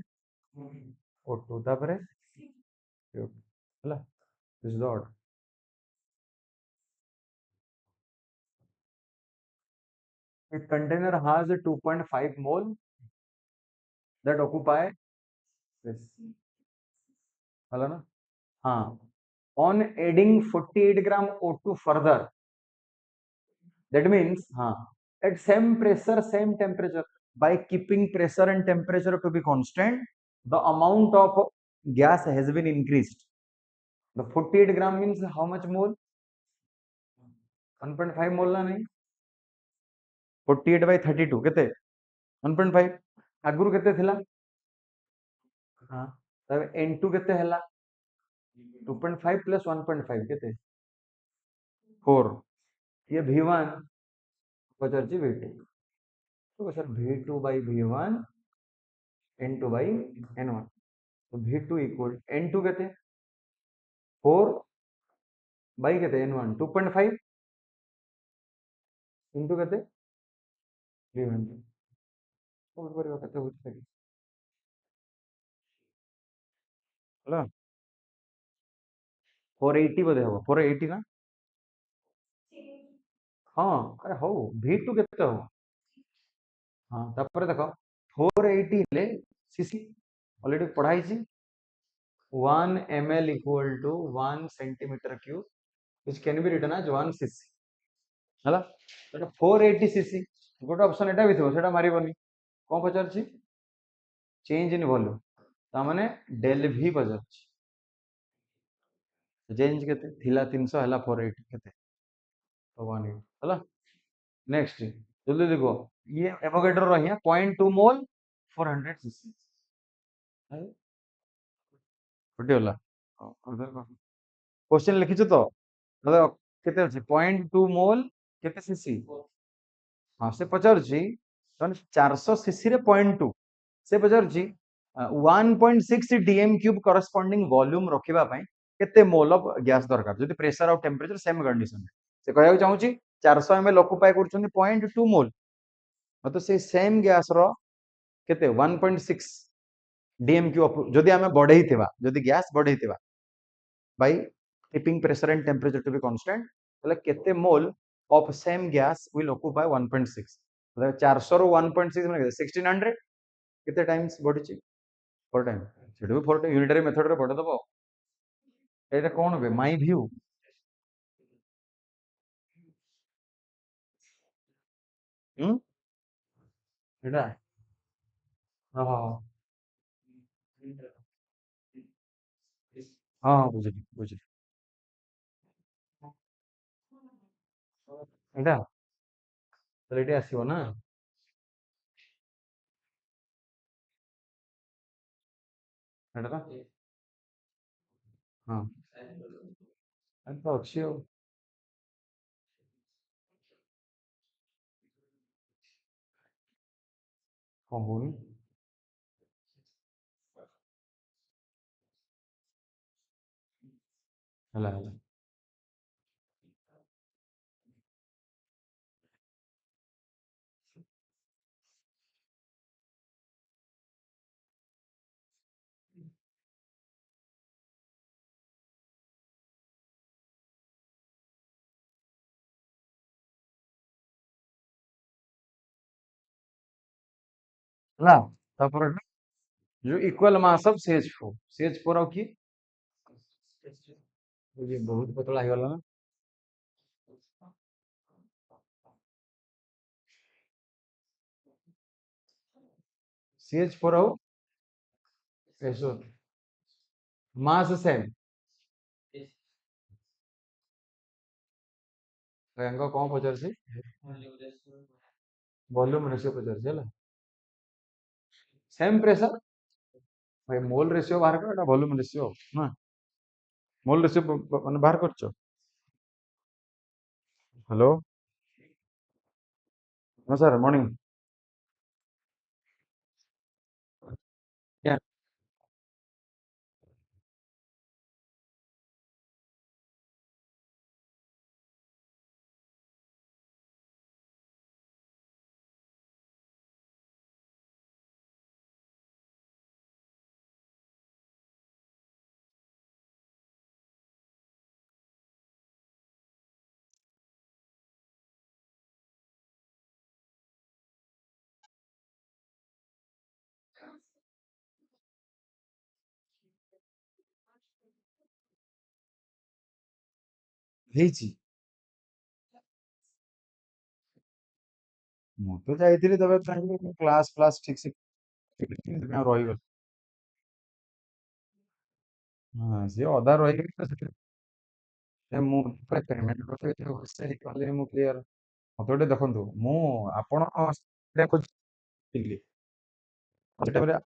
O2 तापर CO2 हला this is the order a container has a 2.5 mole that occupy this हला ना हाँ on adding 48 gram O2 further that means हाँ at same pressure same temperature by keeping pressure and temperature to be constant the amount of gas has been increased the 48 gram means how much mole 1.5 mole ना नहीं 48/32 केते 1.5 आगुरु केते थिला हाँ तब N2 केते हला 2.5 प्लस 1.5 केते 4 ये V1 पचार V2 तो sir V2 by V1 N2 by N1 तो V2 इक्वल N2 केते 4 by केते N1 2.5 into केते V1 तो करियो केते होछि हला 480 बोधे हो 480 ना हाँ अरे हो V2 केते हो हाँ तापर देखो 480 ले सीसी ऑलरेडी पढ़ाई छी 1 ml equal to 1 centimeter cube which can be written as 1 cc हला तो 480 cc गोटे ऑप्शन एटा भी थो सेटा मारिबनी कोन पचार छी चेंज इन वॉल्यूम ता माने डेल v पचार छी चेंज केते थिला 300 हला 480 केते तो 180 हला नेक्स्ट जल्दी देखो ये एवोगैड्रो रहिया 0.2 मोल 400 cc फुटियोला क्वेश्चन लिखिछु तो मतलब केते अछि 0.2 मोल केते सीसी हाँ से पचार छी 400 सीसी रे 0.2 से पचार छी 1.6 डीएम क्यूब करस्पोंडिंग वॉल्यूम रखिबा पई केते मोल ऑफ गैस दरकार जदि प्रेशर और टेम्परेचर सेम कंडीशन से कहया चाहू छी 400 ml ऑक्युपाई करछन 0.2 मोल तो से सेम गैस रो केते 1.6 डीएम क्यूब जदि हमें बढ़ेइथिबा जदि गैस बढ़ेइथिबा by keeping pressure and temperature to be constant એટલે કેતે mole of same gas will occupy 1.6 એટલે 400 रो 1.6 ମାନେ 1600 କେତେ टाइम्स बढ़िଛି 4 टाइम ସେଠୁ 4 टाइम यूनिटरी मेथड रे बढ़ दबो एटा कोन बे माय व्यू हम एटा हां हां हां बुझली बुझली एटा ତ ଏଠି ଆସିବ ନା ଏଟା ତ ହଁ ଏଟା ତ ଅଛି ଆଉ କଣ ହଉନି ହେଲା ହେଲା ହେଲା ତାପରେ ଯୋଉ ଇକ୍ୱାଲ ମାସ୍ ଅଫ CH4 ଆଉ କିଏ ଇଏ ବହୁତ ପତଳା ହେଇଗଲା ନା CH4 ଆଉ SO ମାସ୍ ସେମ୍ ୟାଙ୍କ କଣ ପଚାରୁଛି ଭଲ୍ୟୁମ ରେସିଓ ପଚାରୁଛି ହେଲା ସେମ୍ ପ୍ରେସର ଭାଇ ମୋଲ ରେସିଓ ବାହାର କର ଏଟା ଭଲ୍ୟୁମ ରେସିଓ ନା ମୋଲ ରେସିଓ ମାନେ ବାହାର କରିଛ ହ୍ୟାଲୋ ହଁ ସାର୍ ମର୍ଣ୍ଣିଂ ହେଇଛି ମୁଁ ତ ଯାଇଥିଲି ତବେ କ୍ଲାସ କ୍ଲାସ ଠିକ ସେ ରହିଗଲି ହଁ ସିଏ ଅଧା ରହିଗଲି ତ ମୁଁ ପେମେଣ୍ଟ କଥା କଲେ ମୁଁ କ୍ଲିୟର ମତେ ଗୋଟେ ଦେଖନ୍ତୁ ମୁଁ ଆପଣ ଖୋଜିଥିଲି ସେଟା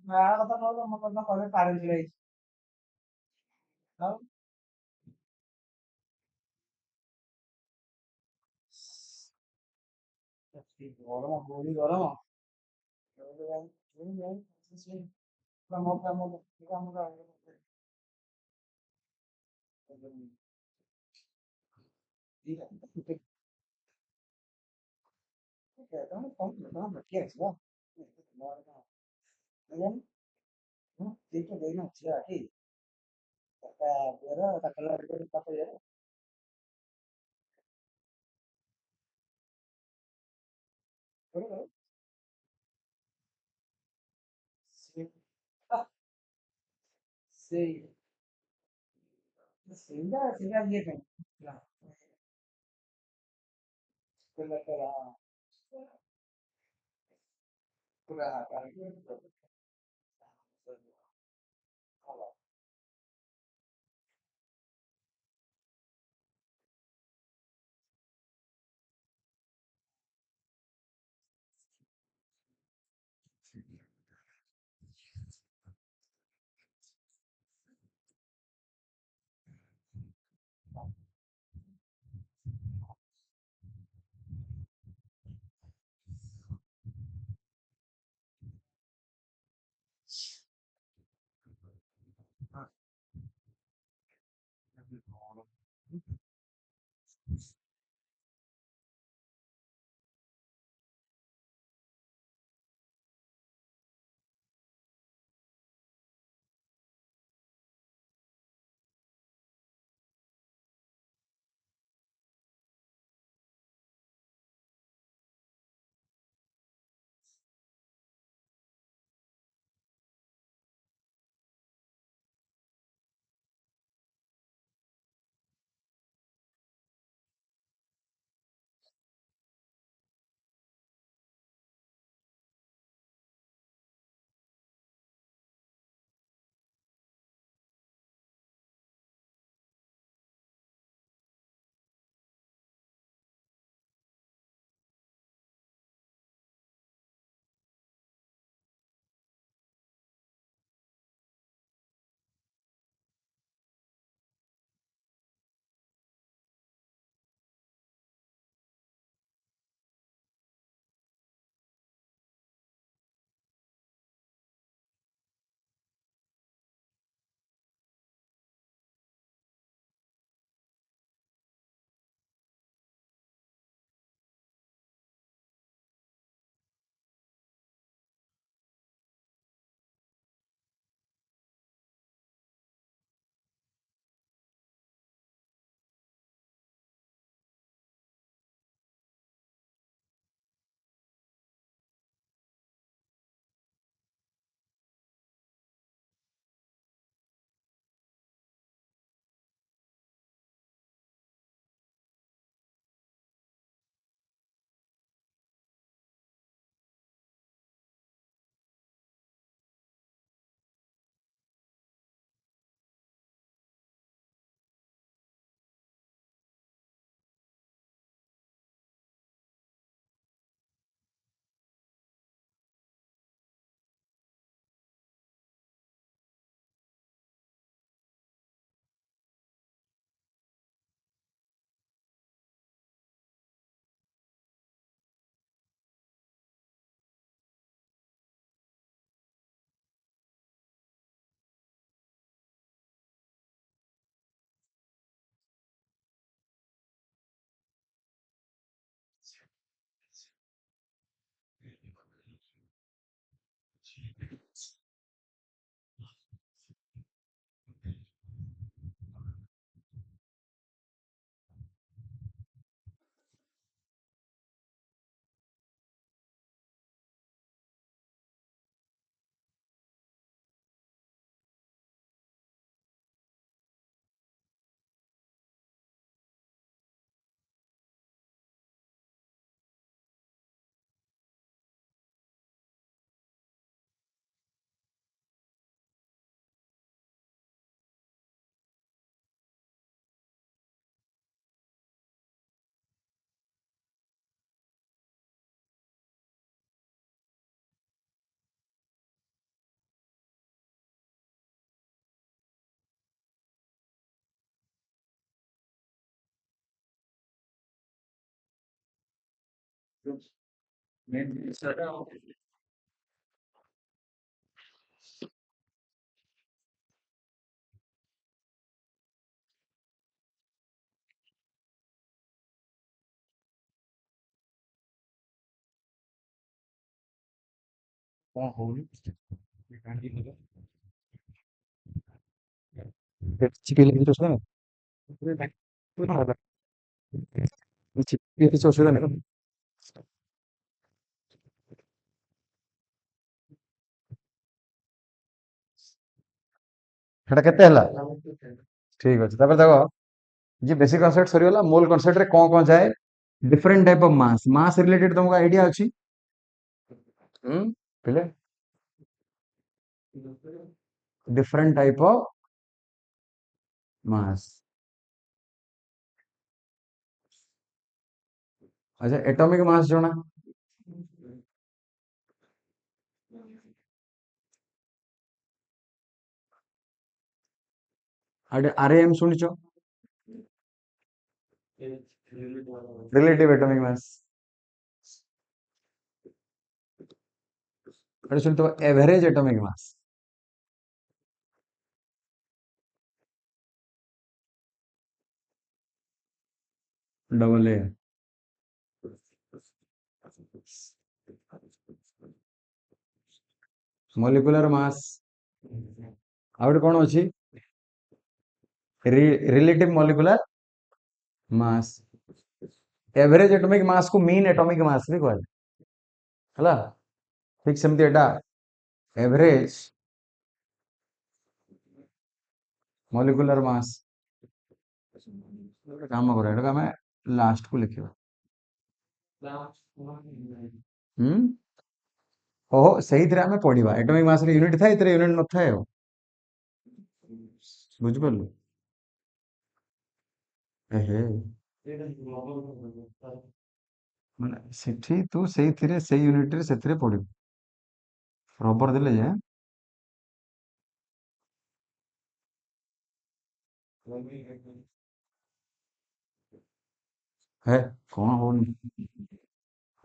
ବାହାର କଥା କହିଲ ମୋ କଥା କହିଲେ ପାରାଲିସିସ୍ ଆଉ Sì, ora ma ora ma. Sì, sì. Vamo dai. Dica. Ok, dammi chiesto, va. Ayan, no, dito din na siya, pero takala rin pa pero. Pero, sì. Ah, sì. Sì, dai, si va dietro. No, quella che era, quella କଣ ହଉନି ଚିପିଲେ କିଛି ଅସୁବିଧା ନାହିଁ ଚିପିଲେ କିଛି ଅସୁବିଧା ନାହିଁ ସେଟା କେତେ ହେଲା ଠିକ ଅଛି ତାପରେ ଦେଖ ये बेसिक कॉन्सेप्ट सरीगला मोल कॉन्सेप्ट रे कौन कौन जाए different type of mass related तुमको आइडिया अछि पहले डिफरेंट टाइप ऑफ मास अच्छा एटॉमिक मास जोना आरएम सुनिचो रिलेटिव एटॉमिक मास अरे सुन तो average atomic mass double A molecular mass out कौन अछि relative molecular mass average atomic मास को मीन एटॉमिक मास भी कहले हला ठीक सेमती एटा एवरेज मॉलिक्यूलर मास काम करो एटा हमें लास्ट को लिखियो हम्म ओहो सही थिरे हमें पढ़िबा एटॉमिक मास रे यूनिट थाए इतरे यूनिट न थाए हो बुझ पड़लो एहे माने सेठी तू सेही थिरे सेही यूनिट रे सेथिरे पढ़िबो रबर देले जे हे कौन होनी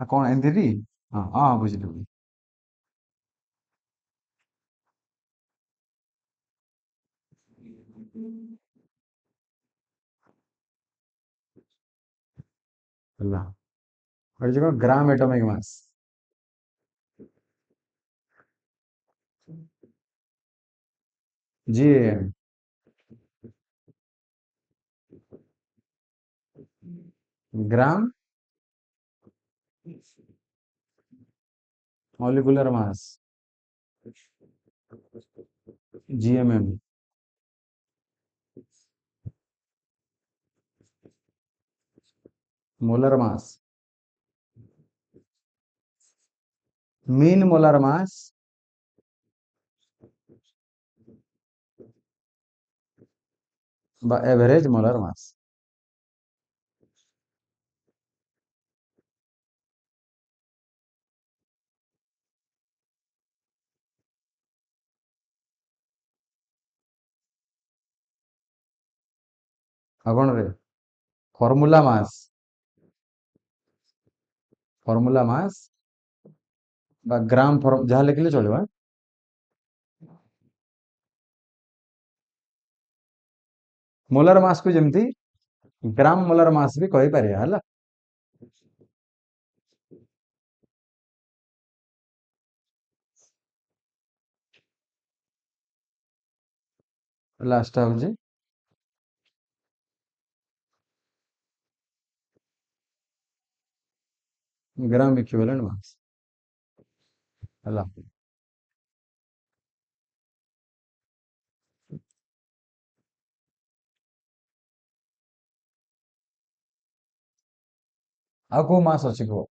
कौन एंथिरी हाँ हाँ बुझली ହେଲା और जो gram atomic mass G gram molecular mass GMM molar mass mean molar mass बा एवरेज मोलर मास कौन रे फॉर्मूला मास बा ग्राम जहाँ लिखले चलो मोलर मास को जमती ग्राम मोलर मास भी कहि परिया हला लास्ट हूँ ग्राम इक्विवेलेंट मास हला आ को मास अछि को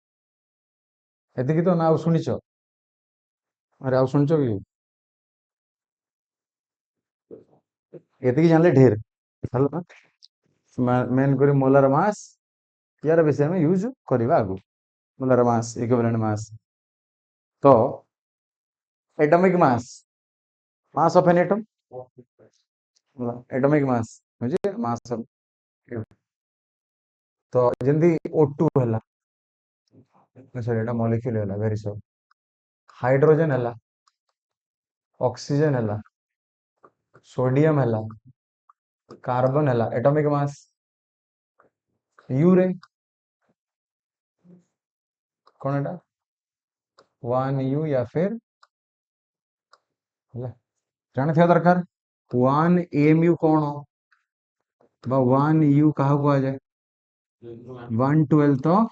एतिकी तो ना शुनिच अरे आ शुनिच कि एतिकी जानले ढेर हला मेन करी मोलर मास यार विषय में यूज करवा आगु मोलर मास इक्विवेलेंट मास तो atomic mass of an atom atomic mass बुझे मास ऑफ तो जल्दी O2 हला अच्छा एटा मॉलिक्यूल है वेरी सो हाइड्रोजन है ऑक्सीजन है सोडियम है कार्बन है एटॉमिक मास यू रे कौन एटा 1 U या फिर ହେଲା ଜାଣିଥିବା ଦରକାର 1 AMU କଣ ବା 1 U କାହାକୁ କୁହାଯାଏ 1/12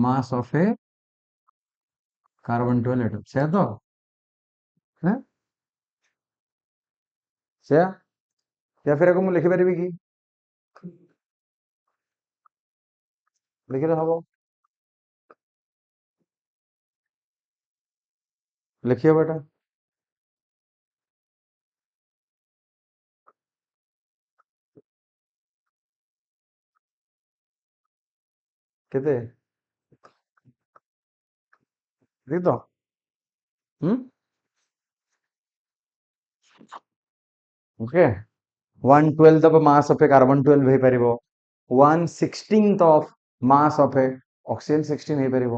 mass of a carbon 12 atom ସେୟା ତ हैं ସେୟା या फिर ଆକୁ ମୁଁ ଲେଖିପାରିବି କି ଲେଖିଲେ ହବ ଲେଖିହବ ଏଟା କେତେ ଠିକ ତ ହୁଁ okay 1/12 of mass of a carbon 12 ହେଇପାରିବ 1/16 of mass of a oxygen 16 ହେଇପାରିବ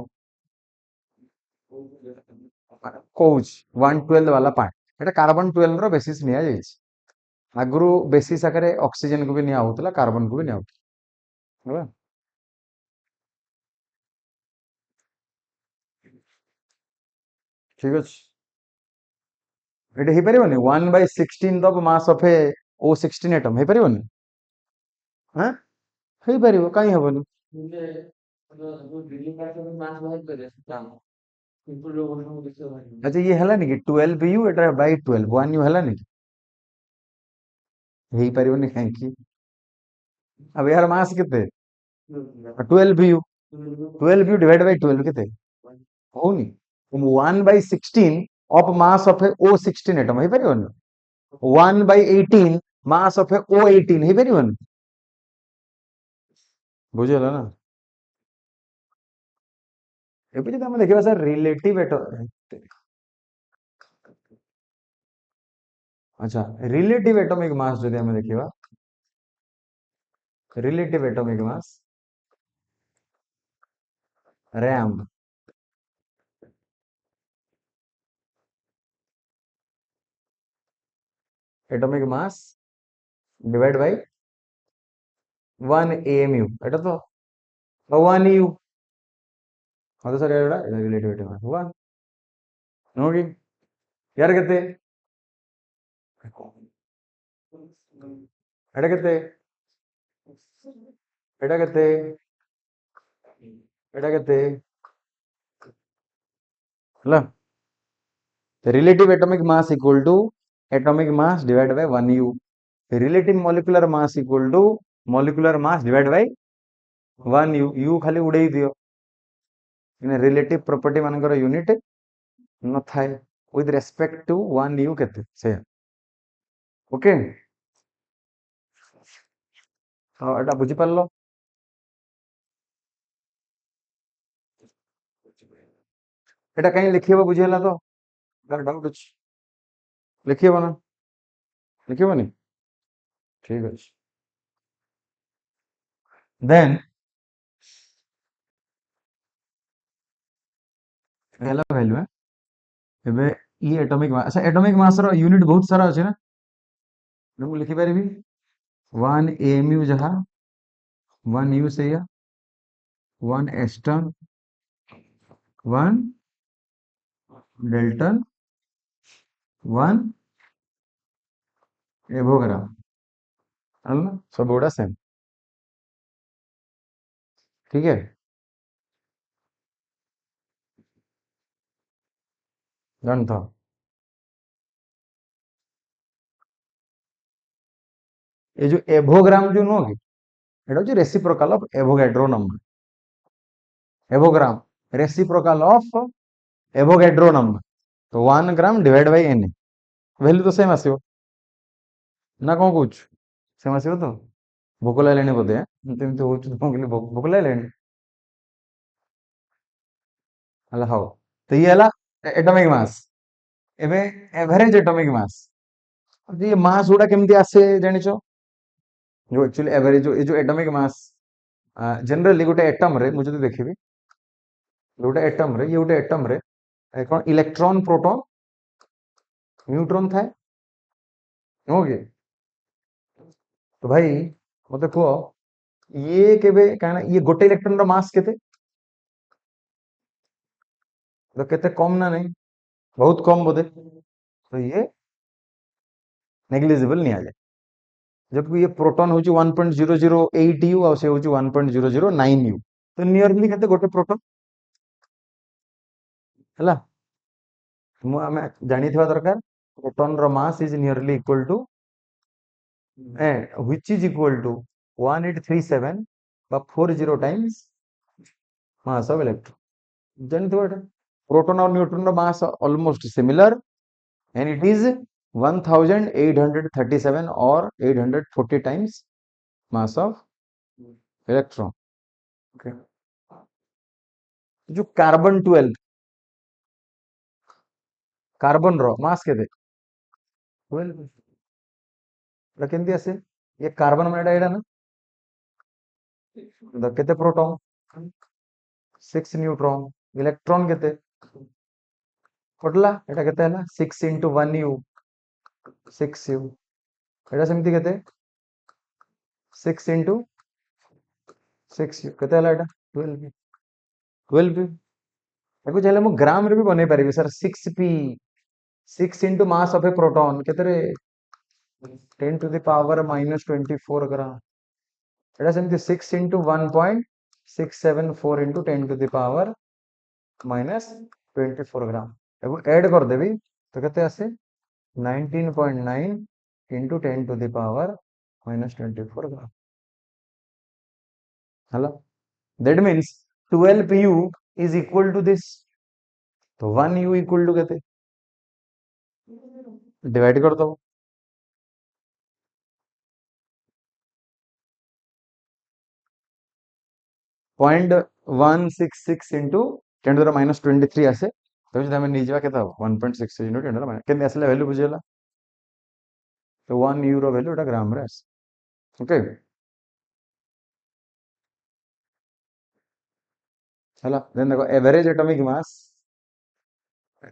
କହୁଛି 1/12 वाला पार्ट ଏଟା कार्बन 12 ର ବେସିସ୍ ନିଆଯାଇଛି ଆଗରୁ ବେସିସ୍ ଆକାରରେ ଅକ୍ସିଜେନ କୁ ବି ନିଆ ହଉଥିଲା कार्बन କୁ ବି ନିଆ ହଉଥିଲା ହେଲା ଠିକ ଅଛି ଏଠି ହେଇପାରିବନି 1/16 of mass of a O16 atom ହେଇପାରିବନି ହଁ ହେଇପାରିବ କାହିଁ ହବନି अच्छा ये ହେଲାନି କି 12U ଏଟା ବାଇ 12 1U ହେଲାନି କି ହେଇପାରିବନି କାହିଁକି अब यार मास କେତେ 12U 12U divided by 12 କେତେ ହଉନି 1/16 of mass of a O16 atom ହେଇପାରିବନି 1/18 mass of a O18 ହେଇପାରିବନି ବୁଝିଗଲା ନା ଏବେ ଯଦି ଆମେ ଦେଖିବା ସାର୍ ରିଲେଟିଭ अच्छा रिलेटिव एटॉमिक मास যদি ଆମେ ଦେଖିବା relative atomic mass RAM atomic mass divide bye 1 AMU এটা তো 1U ಅದು ಸರಿ ಹೇಳ रिलेटिव एटॉमिक मास 1 ನೋಡಿ ಯಾರು କେତେ ଏଟା କେତେ ଏଟା କେତେ ଏଟା କେତେ ହେଲା relative atomic mass equal to atomic mass divided by 1U relative molecular mass equal to molecular mass divided by 1U U खाली उड़ेई दियो रिलेटिव प्रॉपर्टी मानकर यूनिट न थाए with respect to 1U केते से ओके हाँ एटा बुझी पारलो एटा कहीं लिखिबो बुझी हला तो डाउट अछि लिखिबो ना लिखिबोनी ठीक अछि देन पहला वैल्यू है एबे ई एटॉमिक मास अच्छा एटॉमिक मास रो यूनिट बहुत सारा अछि ना ମୁଁ लिखि परिबी 1 AMU जहा 1 U से या 1 एस्टन 1 डेल्टन 1 एवोग्राम ହେଲା ସବୁ ଗୁଡା ସେମ୍ ठीक है ଜାଣିଥ ये जो एवोग्राम जो नुह कि एटा होची reciprocal of Avogadro number avogram reciprocal of Avogadro number तो 1 gram divide by N value तो सेम आसीबो ना कौन कहूच सेम आसीबो तो भोक लागलानी बोधे तेमती होउछ तो कहली भोक लागलानी हला हाउ तो ये हला एटॉमिक मास एबे एवरेज एटॉमिक मास अब ये मास गुडा केमती आसे जानिचो जो एक्चुअली एवरेज जो ये जो एटॉमिक मास जनरली गोटे एटम रे मुझे देखिए गोटे एटम रे ये गोटे एटम रे कौन इलेक्ट्रॉन प्रोटॉन न्यूट्रॉन थाए हो कि तो भाई मते कह ये केबे काना ये गोटे इलेक्ट्रॉन रो मास केते तो केते कम ना नहीं बहुत कम बोधे तो ये नेग्लिजिबल नहीं आ जाए जबकि ये प्रोटॉन होची 1.008 यू और से होची 1.009 यू तो नियरली केते गोटे प्रोटॉन हला मु आमे जानी थिबा दरकार प्रोटॉन रो mass is nearly equal to which is equal to 1837 বা 40 times mass of electron जानथिबा एटा प्रोटॉन और न्यूट्रॉन रो mass almost similar and it is 1837 or 840 times mass of electron okay जो कार्बन 12 कार्बन रो मास केते 12 एटा केंती आसे ये कार्बन माने एटा ना द केते प्रोटॉन 6 न्यूट्रॉन इलेक्ट्रॉन केते कटला एटा केते हला 6 into 1 u 6 u एटा सेमती केते 6 into 6 u केते हला एटा 12 12 ताको चाहे मु ग्राम रे भी बनै पारिबी sir 6p 6 into mass of a proton केते रे 10 to the power minus 24 ग्राम एटा सेमती 6 into 1.674 into 10 to the power minus 24 ग्राम ताको ऐड कर देबी तो केते आसे 19.9 into 10 to the power minus 24 ग्राम हला that means 12pu is equal to this तो 1u equal to केते डिवाइड कर दो 0.166 into 10 to the minus 23 आसे तो जब हमें नीचे केता 1.66 into 10 to the minus केते आसले वैल्यू बुझेला तो 1 यूरो वैल्यू एटा ग्राम रे आसे ओके हला देन देखो एवरेज एटॉमिक मास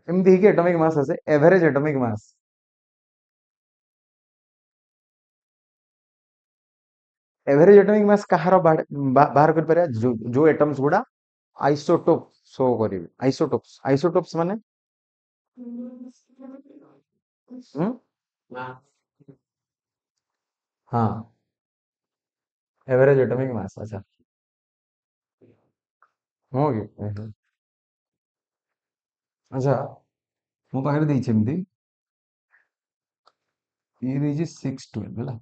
एमती कि एटॉमिक मास आसे average atomic mass average atomic mass कहार बाहर कर पारे जो एटम्स गुडा आइसोटोप शो करिवे आइसोटोप्स माने हम्म हाँ एवरेज एटॉमिक मास अच्छा होगी अच्छा मो पाखरे देइछि एमती ये देइछि 612 हला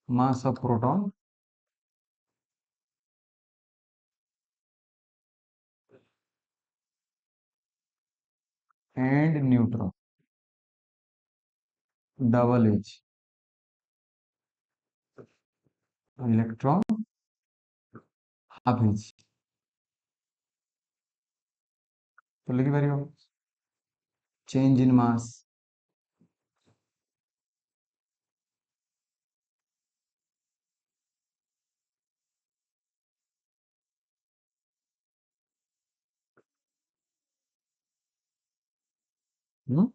mass of proton and neutron double H electron half H तो लिखि पारियो change in mass hmm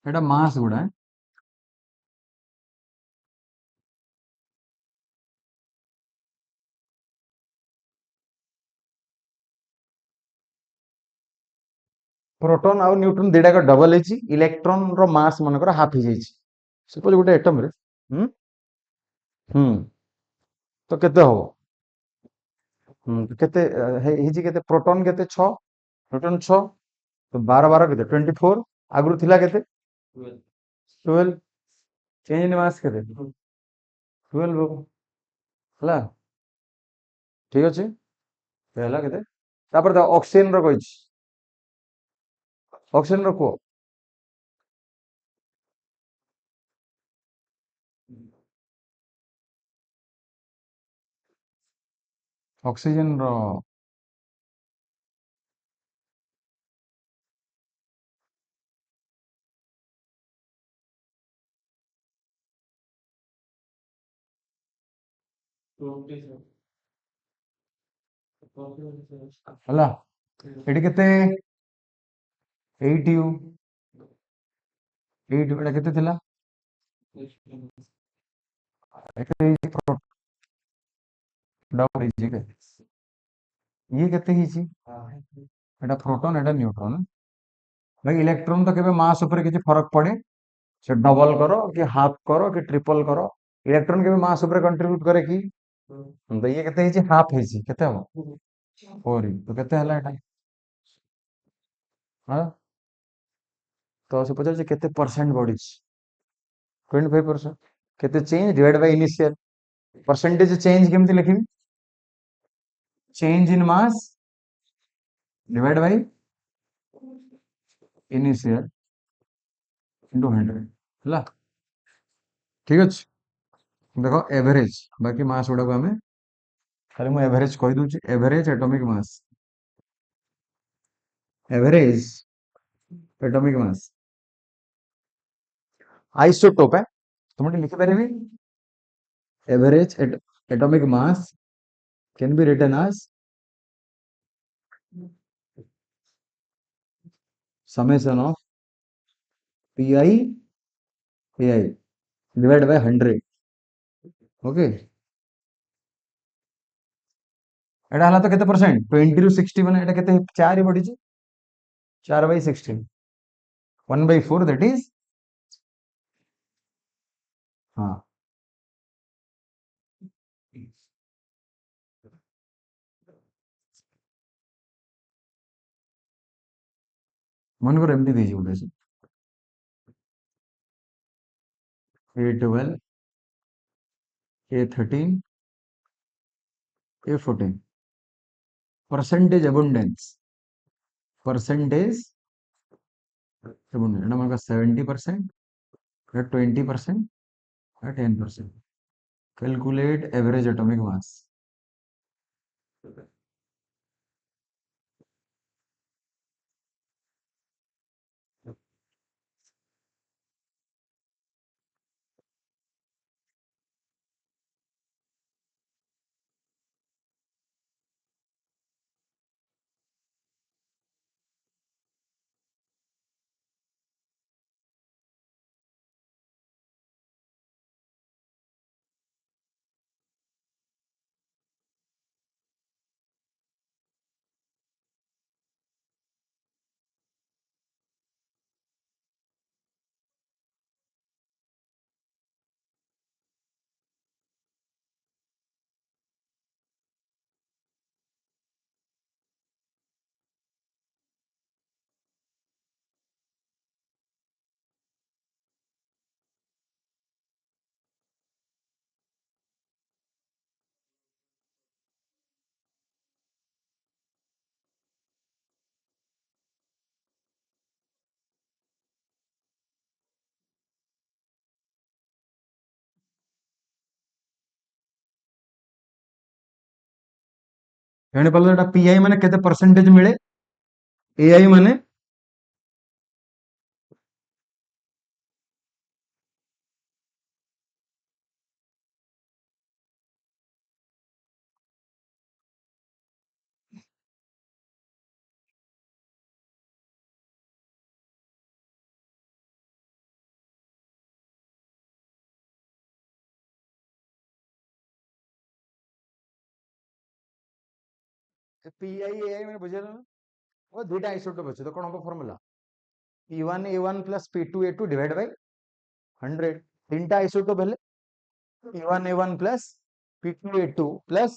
Etah mass गुडा proton और न्यूट्रॉन देडा का डबल H इलेक्ट्रॉन रो मास मनकर हाफ ही जाइछि सपोज गोटे एटम रे हम्म हम्म तो केते हो केते हिजी केते प्रोटॉन केते 6 न्यूट्रॉन 6 तो 12 12 केते 24 आगु थिला केते 12 चेंज इन मास केते 12 हला ठीक अछि पहला केते तापर द ऑक्सीजन रो कहिछि ऑक्सीजन रो को ऑक्सीजन रो ହେଲା ଏଠି କେତେ 8u 8 ଏଟା କେତେ ଥିଲା ଏଟା ହେଇଛି ଡबल ହେଇଛି के ये केते ହେଇଛି एटा प्रोटॉन एटा न्यूट्रॉन भाई इलेक्ट्रॉन तो केबे मास ऊपर किछि फरक पड़े से डबल करो कि हाफ करो कि ट्रिपल करो इलेक्ट्रॉन केबे मास ऊपर कंट्रीब्यूट करे कि तो ये केते ହେଇଛି हाफ ହେଇଛି केते हबो 4 तो केते हला एटा हां तो से पचार केते परसेंट बढ़िଛି 25% केते change divide by initial percentage change केमति लिखिबी change in mass divide by initial into 100 ହେଲା ठीक अछि देखो एवरेज बाकी मास गुड़ा को हमें खाली मु एवरेज कहि दूची एवरेज एटॉमिक मास आइसोटोप है तुम लिखि पारे average atomic mass can be written as summation of pi ai divided by 100 okay एटा हला तो केते परसेंट 20 रु 60 माने एटा केते 4 बढ़ी छी 4 by 16 1 by 4 that is हाँ मन को एमटी देजी उठे A12 A13 A14 percentage abundance एटा मन का 70% या 20% या 10% कैलकुलेट एवरेज एटॉमिक मास जानी पालो एटा पीआई माने केते परसेंटेज मिले एआई माने पीआई एआई माने बुझे वो दुटा आइसोटोप अछि तो कोन हो formula P1 A1 plus P2 A2 divided by 100 तीनटा आइसोटोप हेले P1 A1 plus P2 A2 plus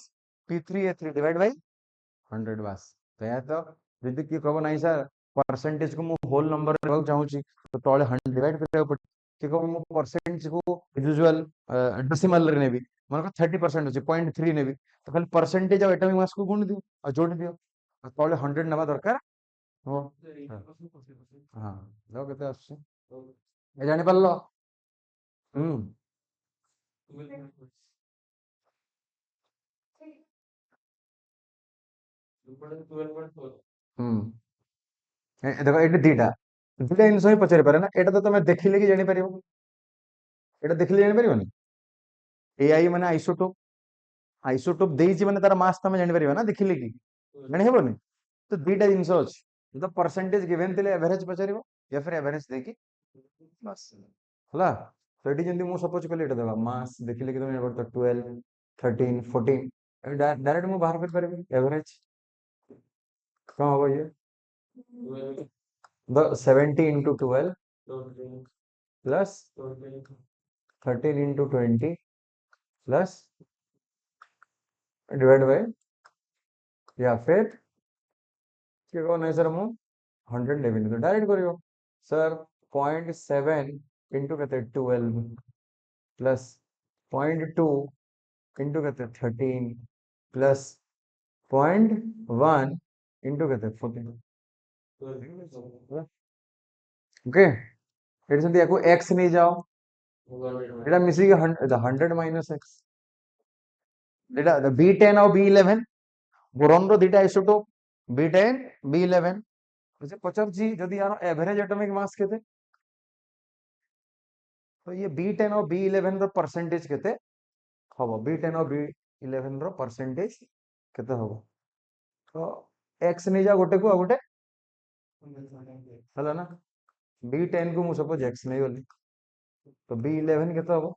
P3 A3 divided by 100 बास तो या तो यदि कि कहबो नहीं सर परसेंटेज को मु होल नंबर लेबाक चाहूची तो तळे 100 डिवाइड करबा पड़े कि कहबो मु परसेंटेज को यूजुअल डेसिमल रे नेबी मन को 30% अछि 0.3 नेबी तो खाली परसेंटेज और एटॉमिक मास को गुण दियो और जोड़ दियो तळे 100 नबा दरकार हो हां लो केते आछे ए जानि पारलो हम्म ଦେଖ ଏଠି ଦିଟା ଜିନିଷ ହିଁ ପଚାରି ପାରେ ନା, ଏଇଟା ତ ତମେ ଦେଖିଲେ କି ଜାଣିପାରିବ, ଏଇଟା ଦେଖିଲେ ଜାଣିପାରିବନି। ଏଆଇ ମାନେ ଆଇସୋଟୋପ, ଆଇସୋଟୋପ ଦେଇଛି ମାନେ ତାର ମାସ ତମେ ଜାଣିପାରିବ ନା ଦେଖିଲେ କି, ଜାଣିହେବନି। ତ ଦିଟା ଜିନିଷ ଅଛି, ତ परसेंटेज गिवन ଥିଲେ एवरेज पचारिबो या फिर एवरेज देखि बस हला। तो एटी जंदी मु सपोज कले एटा देबा मास देखिले कि तुम एबर तो 12 13 14 डायरेक्ट मु बाहर कर परबे एवरेज कौन होबो ये the 70 into 12 plus 13 into 20 plus divide by, या फिर के को नहीं सर मु 100 लेबिन तो डायरेक्ट करियो सर 0.7 into कहते 12 प्लस 0.2 into कहते 13 प्लस 0.1 into कहते 14 ओके। एटी सेंती याको x नहीं जाओ एटा मिसी के 100 माइनस x एटा b10 और b11 बोरॉन रो दीटा आइसोटोप b10 b11 मुझे पचार जी जदि यार एवरेज एटॉमिक मास केते, तो ये b10 और b11 रो परसेंटेज केते हबो, b10 और b11 रो परसेंटेज केते हबो, तो x नहीं जा गोटे को आ गोटे हला ना, b10 को मु सपोज x नहीं गली तो b11 केते हबो,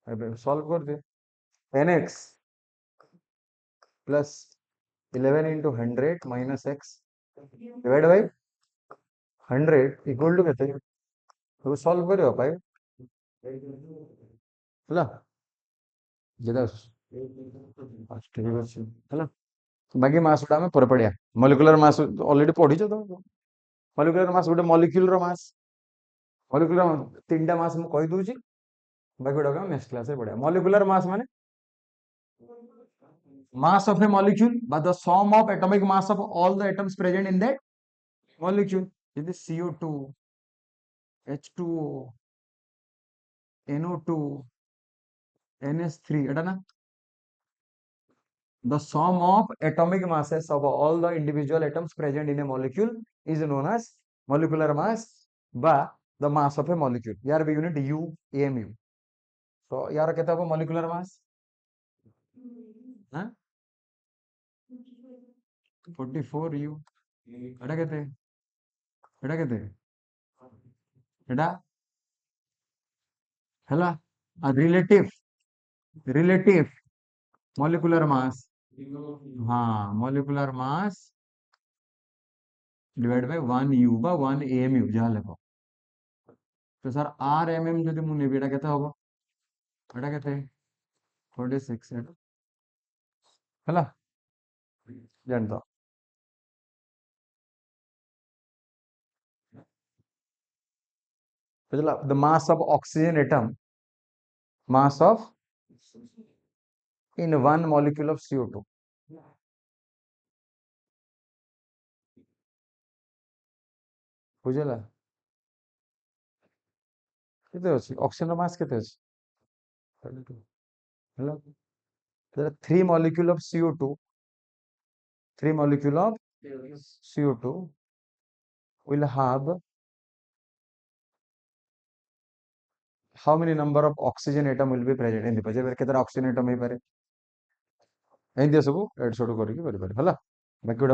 एबे सॉल्व कर दे 10x plus 11 into 100 minus x divided by 100 equal to केते, तो सॉल्व करियो पाए हला जेदा ठीक अछि हला। बाकी मास उडा में पर पड़िया मॉलिक्यूलर मास ऑलरेडी पढ़ी छ तो मॉलिक्यूलर मास गोटे मॉलिक्यूल रो मास, मॉलिक्यूलर तीनटा मास मु कहि दूची, बाकी उडा नेक्स्ट क्लास रे पढ़िया। मॉलिक्यूलर मास माने mass of a molecule by the sum of atomic mass of all the atoms present in that molecule, जैसे CO2 H2O NO2 NH3 एटा ना, the sum of atomic masses of all the individual atoms present in a molecule is known as molecular mass by the mass of a molecule, यार भी यूनिट U AMU, तो यार कहता है molecular mass हाँ 44 U एटा कहते हैं, एटा कहते हैं एटा हला रिलेटिव रिलेटिव मॉलिक्यूलर मास, हाँ molecular mass divide bye 1 U बा 1 AMU जहाँ लेखो, तो सर RMM जदि मु नेबी एटा केते हबो, एटा केते 46 एटा हला जानतो। बुझला the mass of oxygen atom, mass of in one molecule of CO2 बुझला केते अछि, ऑक्सीजन रो मास केते अछि 32 हला। there are three molecule of CO2, three molecule of CO2 will have how many number of oxygen atom will be present in the पजे केते oxygen atom हे पारे एंदी सब एड छोड़ करिक करि पारे हला बाकी